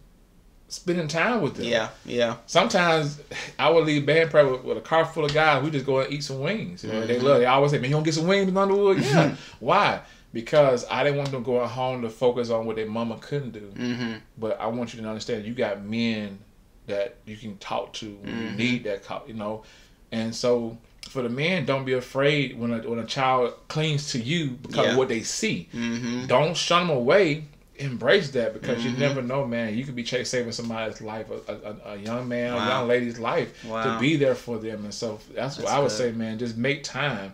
spending time with them. Yeah. Sometimes I would leave band practice with a car full of guys. We just go and eat some wings. You know, they always say, man, you don't get some wings in Underwood? Yeah. Why? Because I didn't want them going home to focus on what their mama couldn't do. But I want you to understand, you got men that you can talk to when you need that, you know. And so for the men, don't be afraid when a child clings to you because of what they see. Don't shun them away. Embrace that, because you never know, man. You could be saving somebody's life, a young man, a young lady's life, to be there for them. And so that's what I would say, man. Just make time.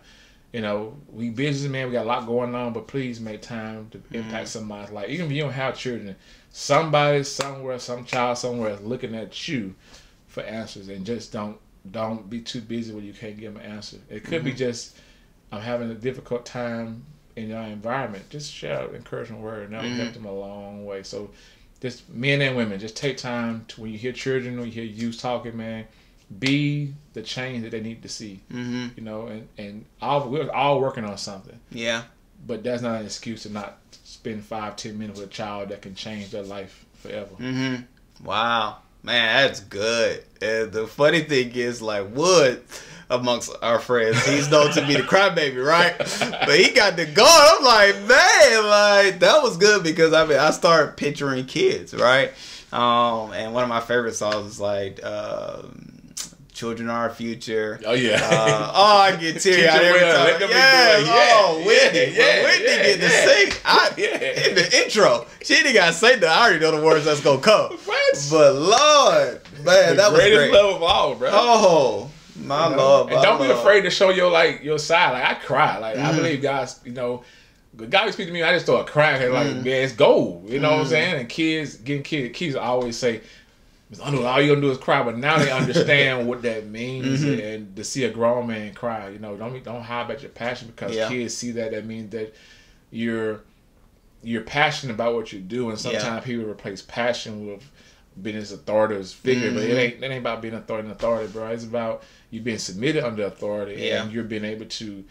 You know, we busy, man. We got a lot going on, but please make time to impact somebody's life. Even if you don't have children, somebody somewhere, some child somewhere is looking at you for answers, and just don't be too busy where you can't give them an answer. It could be just, I'm having a difficult time in your environment. Just share an encouragement word, and that'll help them a long way. So just men and women, just take time to, when you hear children, when you hear youth talking, man, be the change that they need to see. You know, and we're all working on something. But that's not an excuse to not spend 5-10 minutes with a child that can change their life forever. Wow, man, that's good. And the funny thing is, like, Wood, amongst our friends, he's known to be the crybaby, right? But he got the gun. I'm like, man, like, that was good, because I mean, I started picturing kids, right? And one of my favorite songs is like, children are our future. Oh yeah. I get teary eyed every time. Whitney get to sing. In the intro, she didn't got to say that. I already know the words that's gonna come. What? But Lord, man, that was great. Greatest love of all, bro. Oh. My Lord, and don't be afraid to show your side. Like, I cry. Like, I believe God's, you know, God speak to me. I just start crying. Like, man, it's gold. You know what I'm saying? And kids always say, I know all you gonna do is cry. But now they understand what that means, and to see a grown man cry. You know, don't hide about your passion, because kids see that. That means that you're passionate about what you do. And sometimes people replace passion with being this authoritative figure, but it ain't about being authority, bro. It's about you being submitted under authority, and you're being able to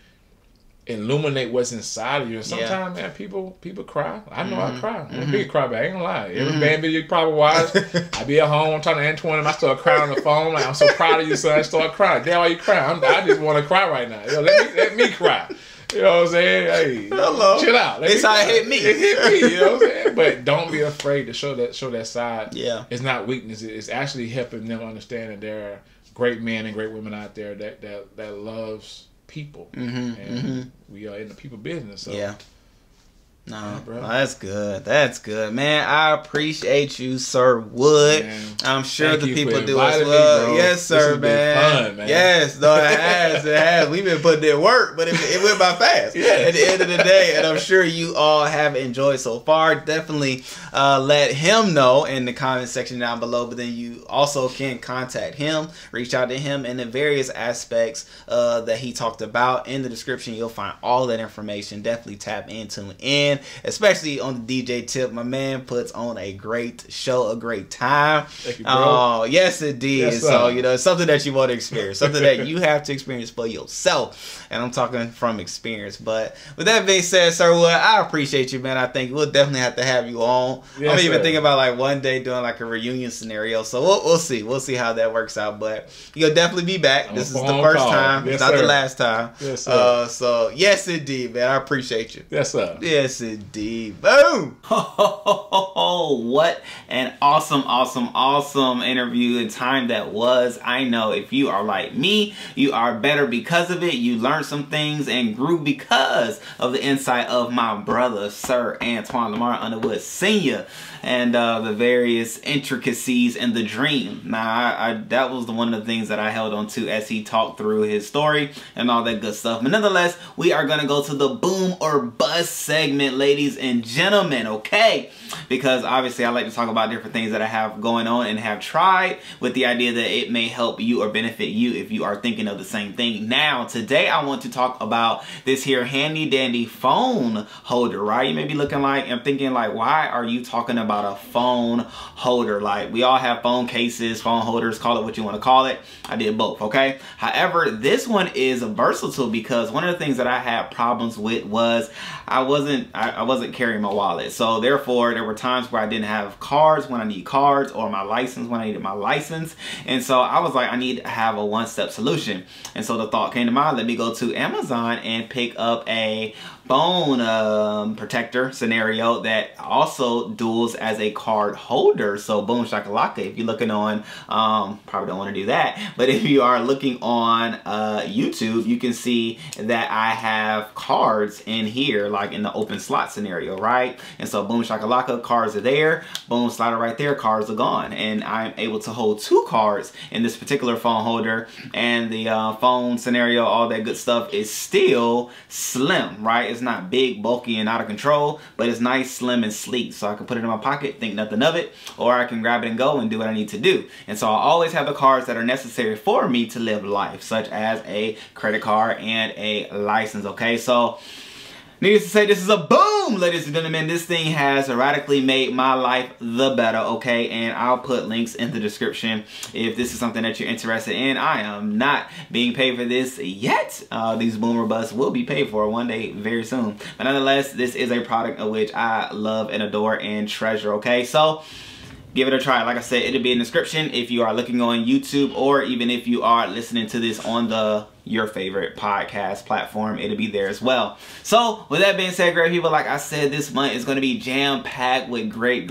illuminate what's inside of you. And sometimes, man, people cry. I know I cry. I'm a big crybaby. I ain't gonna lie. Every band video you probably watch, I be at home, I'm talking to Antoine, and I start crying on the phone. Like, I'm so proud of you, son. I start crying. Damn, why you crying? I just want to cry right now. Yo, let me cry. You know what I'm saying? Hey, hello. Chill out. It's how it hit me. It hit me. You know what I'm saying? But don't be afraid to show that side. Yeah. It's not weakness. It's actually helping them understand that there are great men and great women out there that loves people. And we are in the people business. So. Yeah. No, bro. Oh, that's good. That's good, man. I appreciate you, Sir Wood. Man, I'm sure the people do as well. Me, yes, sir, man. Fun, Yes, no, it has. It has. We've been putting in work, but it went by fast. At the end of the day, and I'm sure you all have enjoyed so far. Definitely let him know in the comment section down below. But then you also can contact him, reach out to him in the various aspects that he talked about. In the description, you'll find all that information. Definitely tap in, tune in. Especially on the DJ tip, my man puts on a great show, a great time. Thank you, bro. Oh, yes, it did. Yes, so, you know, it's something that you want to experience, something that you have to experience for yourself. And I'm talking from experience. But with that being said, Sir Wood, I appreciate you, man. I think we'll definitely have to have you on. Yes, I'm even thinking about like one day doing like a reunion scenario. So we'll see. We'll see how that works out. But you'll definitely be back. This is the first time. Yes, it's not sir. the last time. Yes, sir. So yes, indeed, man. I appreciate you. Yes, sir. Yes, indeed. Boom! What an awesome interview and time that was. I know if you are like me, you are better because of it. You learned some things and grew because of the insight of my brother, Sir Underwood Sr. and the various intricacies in the dream. Now, that was one of the things that I held on to as he talked through his story and all that good stuff. But nonetheless, we are going to go to the boom or bust segment, ladies and gentlemen, okay? Because obviously I like to talk about different things that I have going on and have tried with the idea that it may help you or benefit you if you are thinking of the same thing. Now, today I want to talk about this here handy dandy phone holder, right? You may be looking like and thinking like, why are you talking about a phone holder? Like, we all have phone cases, phone holders, call it what you want to call it. I did both, okay? However, this one is versatile because one of the things that I had problems with was I wasn't carrying my wallet. So therefore, there were times where I didn't have cards when I need cards, or my license when I needed my license. And so I was like, I need to have a one-step solution. And so the thought came to mind, let me go to Amazon and pick up a phone protector scenario that also duals as a card holder. So boom shakalaka, if you're looking on, probably don't want to do that, but if you are looking on YouTube, you can see that I have cards in here, like in the open slot scenario, right? And so boom shakalaka, cards are there, boom, slider right there, cards are gone. And I'm able to hold 2 cards in this particular phone holder, and the phone scenario, all that good stuff is still slim, right? It's not big, bulky, and out of control, but it's nice, slim, and sleek. So I can put it in my pocket, think nothing of it, or I can grab it and go and do what I need to do. And so I always have the cards that are necessary for me to live life, such as a credit card and a license, okay? So needless to say, this is a boom, ladies and gentlemen. This thing has radically made my life the better, okay? And I'll put links in the description if this is something that you're interested in. I am not being paid for this yet. These boomer busts will be paid for one day very soon. But nonetheless, this is a product of which I love and adore and treasure, okay? So give it a try. Like I said, it'll be in the description if you are looking on YouTube, or even if you are listening to this on your favorite podcast platform, it'll be there as well. So with that being said, great people, like I said, this month is going to be jam-packed with great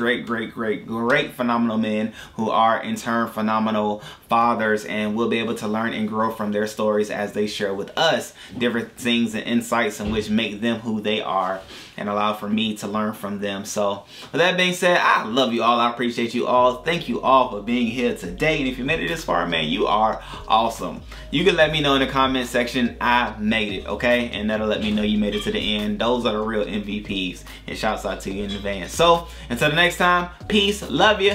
phenomenal men who are in turn phenomenal fathers, and we'll be able to learn and grow from their stories as they share with us different things and insights in which make them who they are and allow for me to learn from them. So with that being said, I love you all. I appreciate you all. Thank you all for being here today. And if you made it this far, man, you are awesome. You can let me know in the comment section I made it, okay? And that'll let me know you made it to the end. Those are the real MVPs. And shouts out to you in advance. So until the next time, peace, love you.